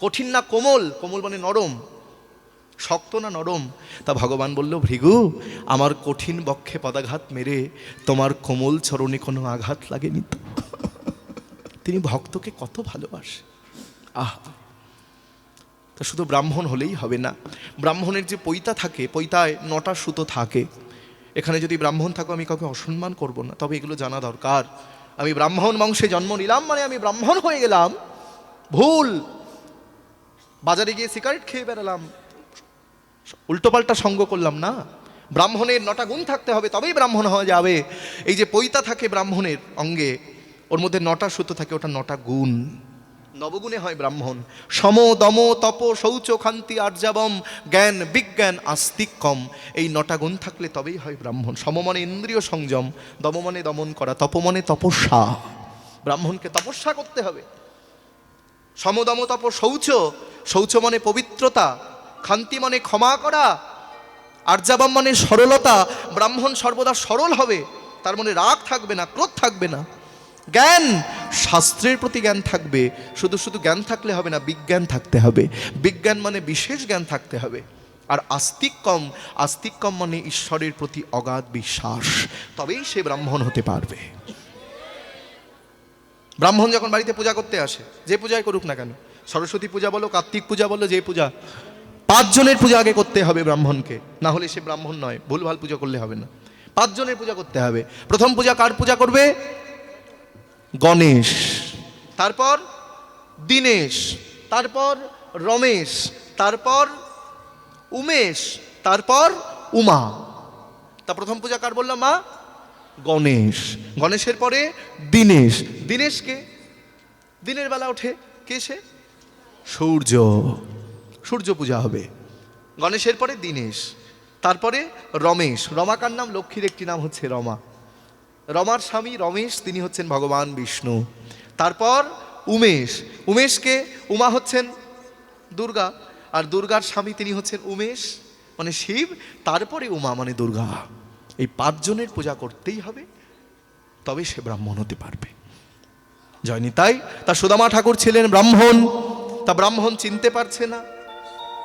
কঠিন না কোমল? কোমল মানে নরম, শক্ত না নরম? তা ভগবান বলল, ভৃগু, আমার কঠিন বক্ষে পদাঘাত মেরে তোমার কোমল চরণে কোনো আঘাত লাগেনি তো? তিনি ভক্তকে কত ভালোবাসে। তা শুধু ব্রাহ্মণ হলেই হবে না, ব্রাহ্মণের যে পৈতা থাকে, পৈতায় 9টা সুতো থাকে। এখানে যদি ব্রাহ্মণ থাকো, আমি কাউকে অসম্মান করব না, তবে এগুলো জানা দরকার। আমি ব্রাহ্মণ বংশে জন্ম নিলাম মানে আমি ব্রাহ্মণ হয়ে গেলাম? ভুল। বাজারে গিয়ে সিগারেট খেয়ে বেড়ালাম, উল্টোপাল্টা সঙ্গ করলাম না। ব্রাহ্মণের 9টা গুণ থাকতে হবে, তবেই ব্রাহ্মণ হওয়া যাবে। এই যে পৈতা থাকে ব্রাহ্মণের অঙ্গে, ওর মধ্যে 9টা সুতো থাকে, ওটা 9টা গুণ। নবগুণে হয় ব্রাহ্মণ। সম দম তপ শৌচ ক্ষান্তি আর্যাবম জ্ঞান বিজ্ঞান আস্তিক্যম, এই 9টা গুণ থাকলে তবেই হয় ব্রাহ্মণ। সম মানে ইন্দ্রিয় সংযম, দম মানে দমন করা, তপ মানে তপস্যা। ব্রাহ্মণকে তপস্যা করতে হবে। সমদম তপ শৌচ, শৌচ মানে পবিত্রতা, ক্ষান্তি মানে ক্ষমা করা, আর্যাবম মানে সরলতা। ব্রাহ্মণ সর্বদা সরল হবে, তার মনে রাগ থাকবে না, ক্রোধ থাকবে না। জ্ঞান, শাস্ত্রের প্রতি জ্ঞান থাকবে। শুধু শুধু জ্ঞান থাকলে হবে না, বিজ্ঞান থাকতে হবে। বিজ্ঞান মানে বিশেষ জ্ঞান থাকতে হবে। আর আস্তিক্যম, আস্তিক্যম মানে ঈশ্বরের প্রতি অগাধ বিশ্বাস, তবেই সে ব্রাহ্মণ হতে পারবে। ব্রাহ্মণ যখন বাড়িতে পূজা করতে আসে, যে পূজাই করুক না কেন, সরস্বতী পূজা বলো, কার্তিক পূজা বলো, যে পূজা, 5 জনের পূজা আগে করতে হবে ব্রাহ্মণকে, না হলে সে ব্রাহ্মণ নয়। ভুলভাল পূজা করলে হবে না, 5 জনের পূজা করতে হবে। প্রথম পূজা কার পূজা করবে? গণেশ, তারপর দীনেশ, তারপর রমেশ, তারপর উমেশ, তারপর উমা। তা প্রথম পূজা কার বললাম? মা গণেশ। গণেশের পরে দীনেশ। দীনেশকে দিনের বেলা ওঠে কে? সে সূর্য, সূর্য পূজা হবে। গণেশের পরে দীনেশ, তারপরে রমেশ। রমাকার নাম? লক্ষ্মীর একটি নাম হচ্ছে রমা। রমার স্বামী রমেশ, তিনি হচ্ছেন ভগবান বিষ্ণু। তারপর উমেশ। উমেশকে? উমা হচ্ছেন দুর্গা, আর দুর্গার স্বামী তিনি হচ্ছেন উমেশ মানে শিব, তারপরে উমা মানে দুর্গা। এই 5 জনের পূজা করতেই হবে, তবে সে ব্রাহ্মণ হতে পারবে। জয়নি তাই তা সুদামা ঠাকুর ছিলেন ব্রাহ্মণ, তা ব্রাহ্মণ চিনতে পারছে না।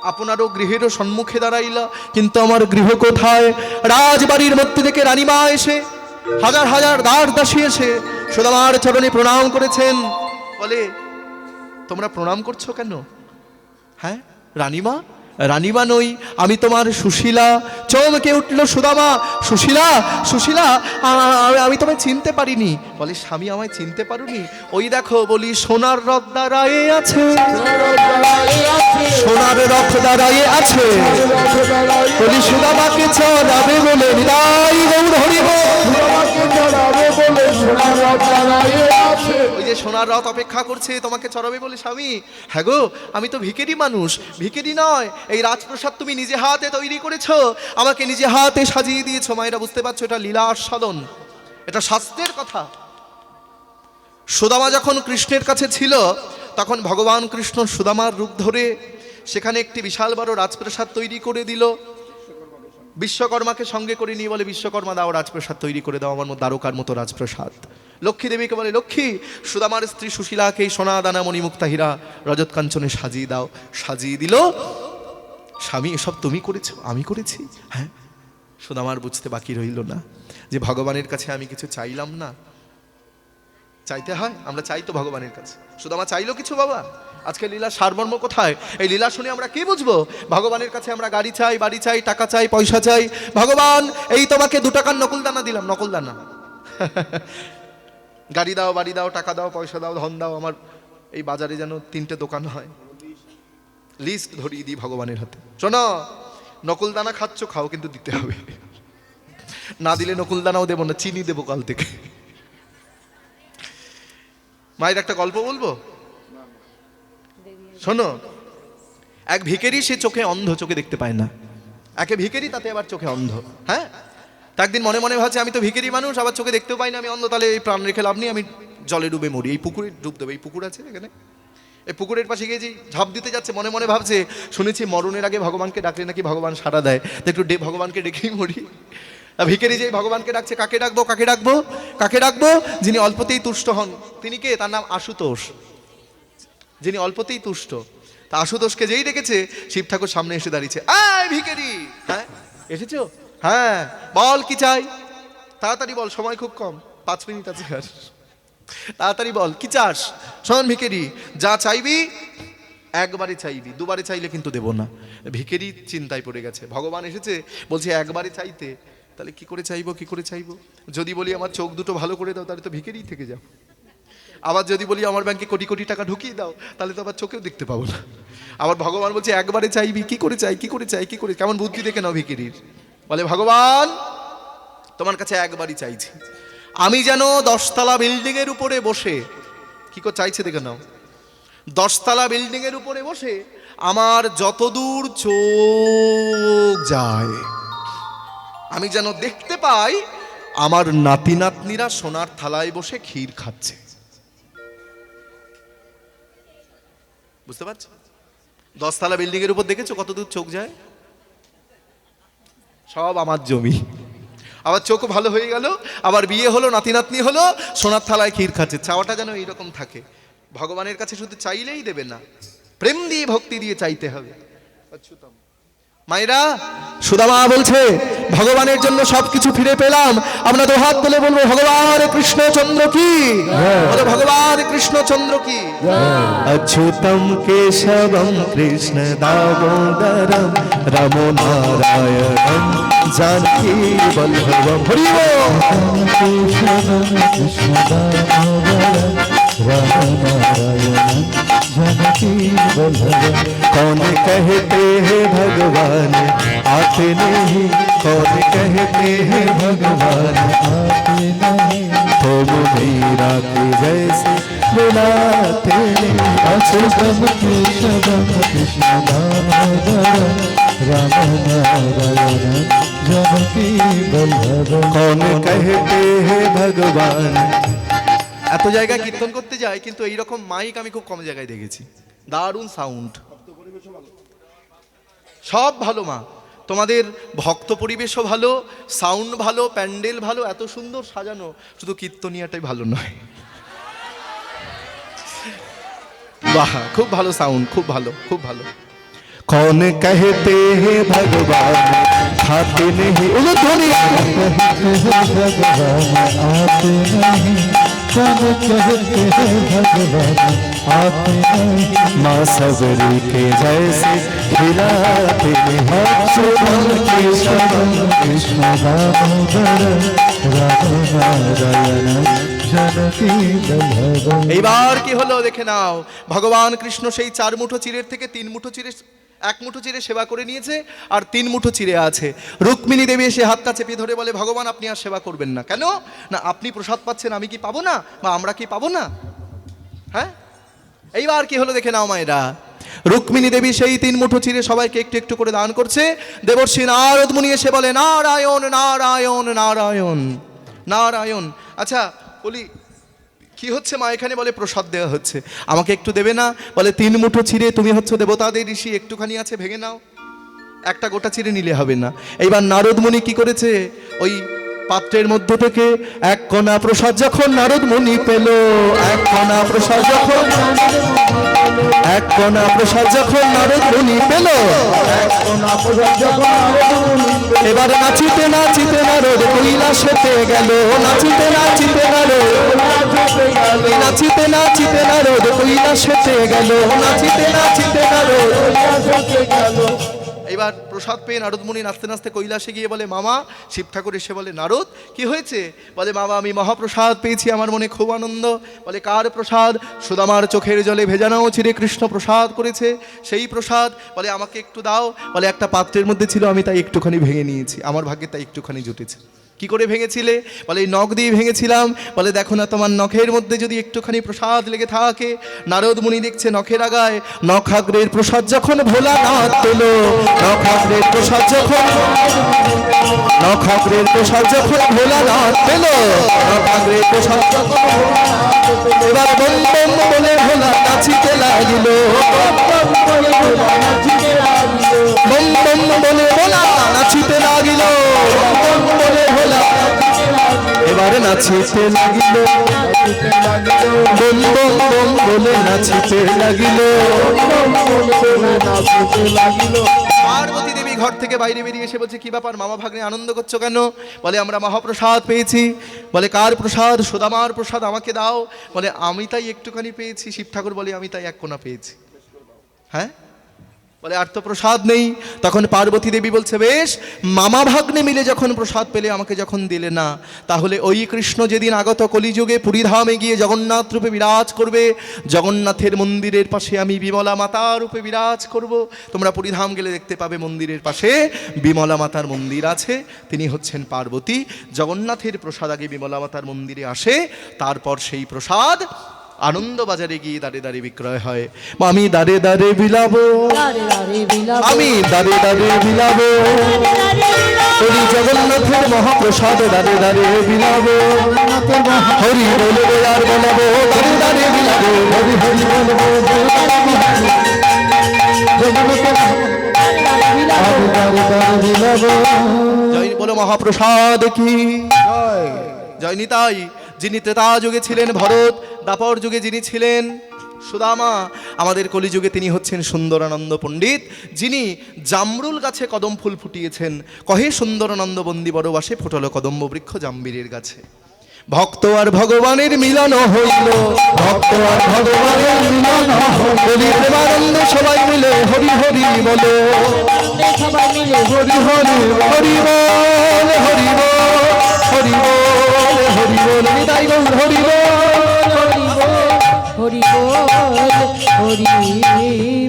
আপনারও গৃহেরও সম্মুখে দাঁড়াইলা, কিন্তু আমার গৃহ কোথায়? রাজবাড়ির মধ্যে থেকে রানীমা এসে, হাজার হাজার দাস দাসী এসে সুদামার চরণে প্রণাম করেছেন। বলে, তোমরা প্রণাম করছো কেন? হ্যাঁ রানীমা? রানীমা নই, আমি তোমার সুশীলা। চমকে উঠল সুদামা, সুশীলা? সুশীলা? আমি তোমায় চিনতে পারিনি। বলে, স্বামী আমায় চিনতে পারোনি? ওই দেখো, বলি সোনার রথ দাঁড়ায়ে আছে, সোনার রথ দাঁড়ায়ে আছে। বলি সুদামাকে চড়াবে বলে নিতাই গৌর হরি বল। ওই যে সোনার রথ অপেক্ষা করছে তোমাকে চড়াবে বলে স্বামী। হ্যাঁ গো, আমি তো ভিখারি মানুষ। ভিখারি নয়, এই রাজপ্রাসাদ তুমি নিজে হাতে তৈরি করেছো, আমাকে নিজে হাতে সাজিয়ে দিয়েছো। মায়েরা বুঝতে পারছো, এটা লীলা আস্বাদন, এটা শাস্ত্রের কথা। সুদামা যখন কৃষ্ণের কাছে ছিল, তখন ভগবান কৃষ্ণ সুদামার রূপ ধরে সেখানে একটি বিশাল বড় রাজপ্রাসাদ তৈরি করে দিল। বিশ্বকর্মাকে সঙ্গে করে নিয়ে বলে, বিশ্বকর্মা দাও রাজপ্রাসাদ তৈরি করে দাও, আমার মতো দ্বারকার মতো রাজপ্রাসাদ। লক্ষ্মী দেবীকে বলে, লক্ষ্মী সুদামার স্ত্রী সুশীলাকে সোনা দানা মণিমুক্তা হীরা রজত কাঞ্চনে সাজিয়ে দাও। সাজিয়ে দিল। স্বামী, এসব তুমি করেছো? আমি করেছি। হ্যাঁ। সুদামার বুঝতে বাকি রইল না যে ভগবানের কাছে আমি কিছু চাইলাম না। চাইতে হয়, আমরা চাই তো ভগবানের কাছে। সুদামা চাইলো কিছু? বাবা, আজকে লীলা সারমর্ম কোথায়? এই লীলা শুনে আমরা কি বুঝবো? ভগবানের কাছে আমরা গাড়ি চাই, বাড়ি চাই, টাকা চাই, পয়সা চাই। ভগবান, এই তোমাকে 2 টাকার নকুল দানা দিলাম। নকল দানা। গাড়ি দাও, বাড়ি দাও, টাকা দাও, পয়সা দাও, ধন দাও। আমার এই বাজারে যেন 3টে দোকান হয়, লিস্ট ধরিয়ে দিই ভগবানের হাতে। শোনো, নকুল দানা খাচ্ছ, খাও, কিন্তু দিতে হবে। না দিলে নকুল দানাও দেবো না, চিনি দেবো কাল থেকে। মায়ের একটা গল্প বলবো, শোনো। এক ভিখারি, সে চোখে অন্ধ, চোখে দেখতে পায় না। একে ভিখারি, তাতে আবার চোখে অন্ধ। হ্যাঁ, তা একদিন মনে মনে ভাবছে, আমি তো ভিখারি মানুষ, আবার চোখে দেখতেও পাই না, আমি অন্ধ, তাহলে এই প্রাণ রেখে লাভ নেই, আমি জলে ডুবে মরি, এই পুকুরে ডুব দেবো। এই পুকুর আছে এখানে, এই পুকুরের পাশে গিয়ে যে ঝাঁপ দিতে যাচ্ছে, মনে মনে ভাবছে, শুনেছি মরণের আগে ভগবানকে ডাকলে নাকি ভগবান সাড়া দেয়, তো একটু ভগবানকে ডেকেই মরি। ভিখারি যে ভগবানকে ডাকছে, কাকে ডাকবো, কাকে ডাকবো, কাকে ডাকবো? যিনি অল্পতেই তুষ্ট হন। তিনি কে? তার নাম আশুতোষ, যিনি অল্পতেই তুষ্ট। তা আশুতোষকে যেই ডেকেছে, শিব ঠাকুর সামনে এসে দাঁড়িয়েছে। আয় ভিখারি, হ্যাঁ এসেছো? হ্যাঁ, বল কি চাই? তাড়াতাড়ি বল, সময় খুব কম, 5 মিনিট আছে আর। তাড়াতাড়ি বল, কি চাস? শোন ভিখারি, যা চাইবি একবারে চাইবি, 2বারে চাইলে কিন্তু দেব না। ভিখারি চিন্তায় পড়ে গেছে। ভগবান এসেছে, বলছে একবারে চাইতে, তাহলে কি করে চাইবো, কি করে চাইবো? যদি বলি আমার চোখ দুটো ভালো করে দাও, তাহলে তো ভিখারি থেকে যাও। আবার যদি বলি আমার ব্যাংকে কোটি কোটি টাকা ঢুকিয়ে দাও, তাহলে তো আবার চোখেও দেখতে পাবো না। আবার ভগবান বলছে একবারে চাইবি, কি করে চাই, কি করে চাই, কি করে, কেমন বুদ্ধি দেখে নাও ভিখিরির। বলে ভগবান তোমার কাছে একবারই চাইছি, আমি যেন 10তলা বিল্ডিং এর উপরে বসে, কি করে চাইছে দেখে নাও, 10তলা বিল্ডিং এর উপরে বসে আমার যতদূর চোখ যায় আমি যেন দেখতে পাই আমার নাতি নাতনিরা সোনার থালায় বসে ক্ষীর খাচ্ছে। বুঝতে পারছো? 10তলা বিল্ডিং এর উপর দেখেছো কতদূর চোখ যায়? সব আমার জমি। আবার চোখ ভালো হয়ে গেল, আবার বিয়ে হলো, নাতি নাতনি হলো, সোনার থালায় ক্ষীর খাচ্ছে। চাওয়াটা যেন এইরকম থাকে। ভগবানের কাছে শুধু চাইলেই দেবে না, প্রেম দিয়ে ভক্তি দিয়ে চাইতে হবে। মায়েরা, সুদামা বলছে ভগবানের জন্য সবকিছু ফিরে পেলাম, আমরা দুহাত তুলে বলবো ভগবান কৃষ্ণচন্দ্র কি, বলো ভগবান কৃষ্ণচন্দ্র কি। अच्युतं केशवं कृष्ण दामोदरं रामो नारायणं जानकी वल्लभं। हरि बोल। केशवं कृष्ण दामोदरं रामो नारायणं जानकी वल्लभं। कौन कहते हैं भगवान आते नहीं, कौन कहते हैं भगवान आते नहीं, तुम मीरा के जैसे बुलाते नहीं। अच्युतं केशवं कृष्ण दामोदरं राम नारायणं जानकी वल्लभं। कौन कहते हैं भगवान। এত জায়গায় কীর্তন করতে যায়, কিন্তু এইরকম মাইক আমি খুব কম জায়গায় দেখেছি। দারুণ সাউন্ড, সব ভালো মা, তোমাদের ভক্ত পরিবেশও ভালো, সাউন্ড ভালো, প্যান্ডেল ভালো, এত সুন্দর সাজানো, শুধু কীর্তনিয়াটাই ভালো নয়। বাহ, খুব ভালো সাউন্ড, খুব ভালো, খুব ভালো। कौन कहते हैं भगवान खाते नहीं, उलझने भगवान आते नहीं, कौन कहते हैं भगवान आते नहीं, माँ सबरी के जैसे खिलाते नहीं। अच्युतं केशवं कृष्ण दामोदरं राम नारायणं जानकी वल्लभं। এইবার কি হলো দেখে নাও, ভগবান কৃষ্ণ সেই 4 মুঠো চিড়ের থেকে 3 মুঠো চিড়ে, 1 মুঠো চিড়ে সেবা করে নিয়েছে, আর 3 মুঠো চিড়ে আছে। রুক্মিণী দেবী এসে হাতটা চেপে ধরে বলে ভগবান আপনি আর সেবা করবেন না কেন? না আপনি প্রসাদ পাচ্ছেন, আমি কি পাবো না, বা আমরা কি পাবো না? হ্যাঁ, এইবার কি হলো দেখে নাও মায়েরা, রুক্মিণী দেবী সেই 3 মুঠো চিড়ে সবাইকে একটু একটু করে দান করছে। দেবর্ষি নারদ মুনি এসে বলে নারায়ণ নারায়ণ নারায়ণ নারায়ণ। আচ্ছা বলি কি হচ্ছে মা এখানে? বলে প্রসাদ দেওয়া হচ্ছে, আমাকে একটু দেবে না? বলে 3 মুঠো চিড়ে, তুমি হচ্ছে দেবতাদের ঋষি, একটুখানি আছে ভেঙে নাও, একটা গোটা চিড়ে নিলে হবে না। এইবার নারদ মুনি কি করেছে, ওই পাত্রের মধ্য থেকে 1 কণা প্রসাদ যখন নারদ মুনি পেল, 1 কণা প্রসাদ যখন, 1 কণা প্রসাদ যখন নারদ মুনি পেল, 1 কণা প্রসাদ যখন এবার নাচিতে নাচিতে নারদ কৈলাসেতে গেল, নাচিতে নাচিতে নারদ, নাচিতে নাচিতে নারদ কৈলাসেতে গেল, নাচিতে নাচিতে নারদ কৈলাসেতে গেল। এবার প্রসাদ পেয়ে নারদ মুনি নাচতে নাচতে কৈলাসে গিয়ে বলে মামা, শিব ঠাকুর এসে বলে নারদ কি হয়েছে? বলে বাবা আমি মহাপ্রসাদ পেয়েছি, আমার মনে খুব আনন্দ। বলে কার প্রসাদ? সুদামার চোখের জলে ভেজানো চিরে কৃষ্ণ প্রসাদ করেছে, সেই প্রসাদ। বলে আমাকে একটু দাও। বলে একটা পাত্রের মধ্যে ছিল, আমি তাই একটুখানি ভেঙে নিয়েছি, আমার ভাগ্যে তাই একটুখানি জুটেছে। কি করে ভেঙেছিলে? বলে এই নখ দিয়ে ভেঙেছিলাম। বলে দেখো না তোমার নখের মধ্যে যদি একটুখানি প্রসাদ লেগে থাকে। নারদ মুনি দেখছে নখের আগায়, নখাগ্রের প্রসাদ যখন ভোলানাথ পেল, নখাগ্রের প্রসাদ যখন, নখাগ্রের প্রসাদ যখন ভোলানাথ পেল, নখাগ্রের প্রসাদ যখন এবার বম বম বলে ভোলা নাচিতে লাগিল, বম বম বলে ভোলা নাচিতে লাগিল, বম বম বলে ভোলা নাচিতে লাগিল, বম বলে ভোলা এবারে নাচিতে লাগিল, বম বম বম বলে নাচিতে লাগিল, নাচিতে লাগিল। পার্বতী দেবী ঘর থেকে বাইরে বেরিয়ে এসে বলছে কি ব্যাপার মামা ভাগ্নে আনন্দ করছো কেন? বলে আমরা মহাপ্রসাদ পেয়েছি। বলে কার প্রসাদ? সুদামার প্রসাদ, আমাকে দাও। বলে আমি তাই একটুখানি পেয়েছি। শিব ঠাকুর বলে আমি তাই 1 কোণা পেয়েছি। হ্যাঁ, বলে আর তো প্রসাদ নেই। তখন পার্বতী দেবী বলছে, বেশ, মামা ভাগ্নে মিলে যখন প্রসাদ পেলে আমাকে যখন দিলে না, তাহলে ওই কৃষ্ণ যেদিন আগত কলিযুগে পুরীধামে গিয়ে জগন্নাথ রূপে বিরাজ করবে, জগন্নাথের মন্দিরের পাশে আমি বিমলা মাতা রূপে বিরাজ করব। তোমরা পুরীধাম গেলে দেখতে পাবে মন্দিরের পাশে বিমলা মাতার মন্দির আছে, তিনি হচ্ছেন পার্বতী। জগন্নাথের প্রসাদ আগে বিমলা মাতার মন্দিরে আসে, তারপর সেই প্রসাদ আনন্দবাজারে গিয়ে দাঁড়ে দাঁড়ে বিক্রয় হয়। আমি দাঁড়ে দাঁড়ে বিলাবো, আমি দাঁড়ে দাঁড়ে বিলাবো, হরি জগন্নাথের মহাপ্রসাদ দাঁড়ে দাঁড়ে বিলাবো, হরি বলবো আর বলবো, দাঁড়ে দাঁড়ে বিলাবো, হরি হরি বলবো, জয় বলো মহাপ্রসাদ কি জয়। নিতাই, যিনি ত্রেতা যুগে ছিলেন ভরত, দাপর যুগে যিনি ছিলেন সুদামা, আমাদের কলিযুগে তিনি হচ্ছেন সুন্দরানন্দ পণ্ডিত, যিনি জামরুল গাছে কদম ফুল ফুটিয়েছেন। কহে সুন্দরানন্দ বন্দি বড়বাসে ফুটল কদম্ব বৃক্ষ জাম্বিরের গাছে। ভক্ত আর ভগবানের মিলন হইল, ভক্ত আর ভগবানের মিলন হইল, প্রেমানন্দ সবাই মিলে হরি হরি বলো, সবাই মিলে হরি হরি হরি বল, হরি বল, হরি বল, হরি বল, নিতাই গৌর হরি বল, হরি বল, হরি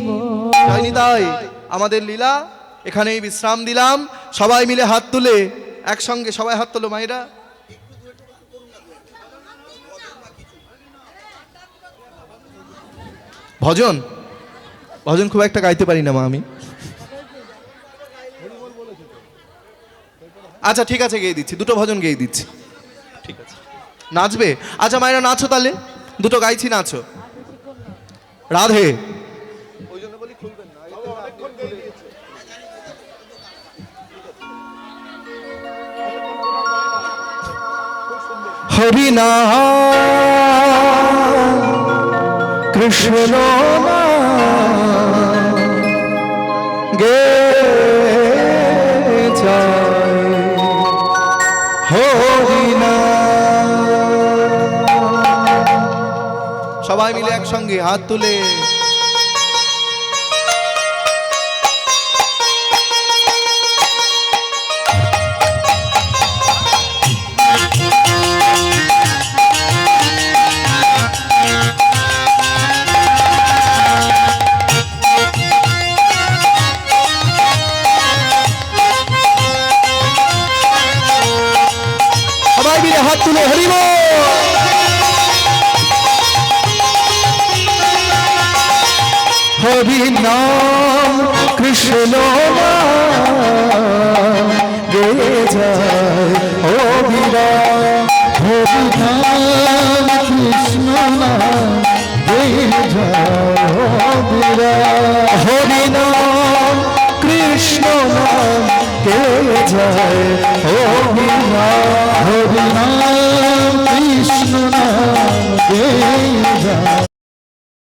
বল। জয় নিতাই। আমাদের লীলা এখানেই বিশ্রাম দিলাম। সবাই মিলে হাত তুলে একসঙ্গে, সবাই হাত তোলো মায়েরা। ভজন ভজন খুব একটা গাইতে পারি না মা আমি। আচ্ছা ঠিক আছে, গেয়ে দিচ্ছি, দুটো ভজন গেয়ে দিচ্ছি। ঠিক আছে, নাচবে? আচ্ছা মায়েরা নাচো তাহলে, দুটো গাইছি, নাচো। রাধে। হরি নাম কৃষ্ণ গে হরি নাম। সবাই মিলে একসঙ্গে হাত তুলে হাত তুলে হরি বল। হরি নাম কৃষ্ণ গে যায় ও বিরা, হরি নাম কৃষ্ণ গে যায় ও বিরা, হরি নাম কৃষ্ণ গে যায় ও বিরা, হরি নাম কৃষ্ণ গে যায়।